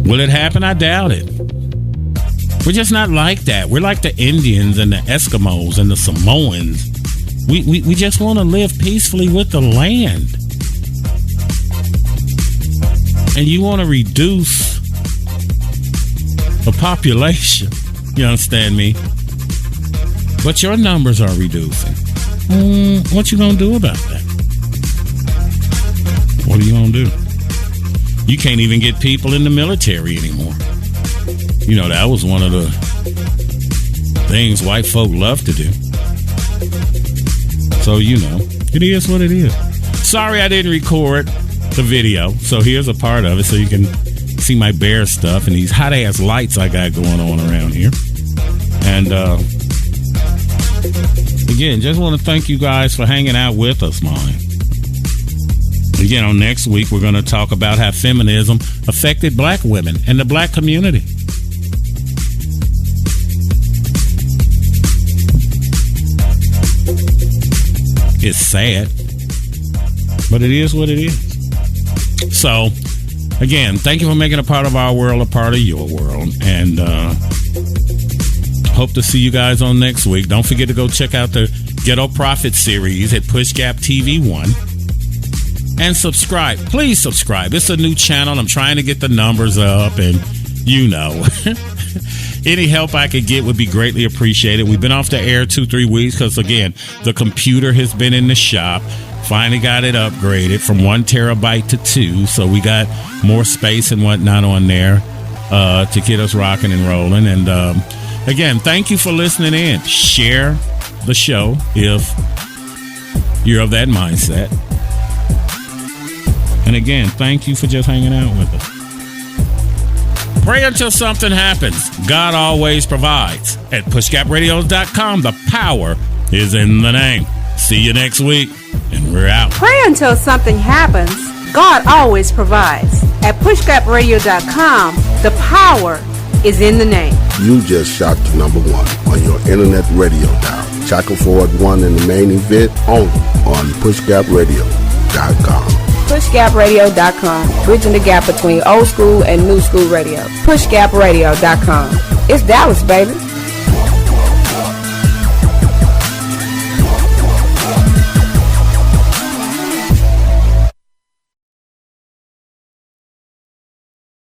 Will it happen? I doubt it. We're just not like that. We're like the Indians and the Eskimos and the Samoans. We just want to live peacefully with the land. And you want to reduce the population. You understand me? But your numbers are reducing. What you gonna do about that? What are you gonna do? You can't even get people in the military anymore. You know, that was one of the things white folk love to do. So, you know, it is what it is. Sorry I didn't record the video. So here's a part of it so you can see my bear stuff and these hot ass lights I got going on around here. And again, just want to thank you guys for hanging out with us, man. Again, on next week, we're going to talk about how feminism affected black women and the black community. It's sad, but it is what it is. So, again, thank you for making a part of our world a part of your world. And hope to see you guys on next week. Don't forget to go check out the Ghetto Prophet series at Push Gap TV 1. And subscribe. Please subscribe. It's a new channel. I'm trying to get the numbers up. And, you know, any help I could get would be greatly appreciated. We've been off the air 2-3 weeks because, again, the computer has been in the shop. Finally got it upgraded from 1 terabyte to 2. So we got more space and whatnot on there to get us rocking and rolling. And, again, thank you for listening in. Share the show if you're of that mindset. And again, thank you for just hanging out with us. Pray until something happens. God always provides. At pushgapradios.com, the power is in the name. See you next week, and we're out. Pray until something happens. God always provides. At pushgapradios.com, the power is in the name. You just shot to number 1 on your internet radio dial. Chaka Ford won in the main event only on pushgapradios.com. PushGapRadio.com, bridging the gap between old school and new school radio. PushGapRadio.com. It's Dallas, baby.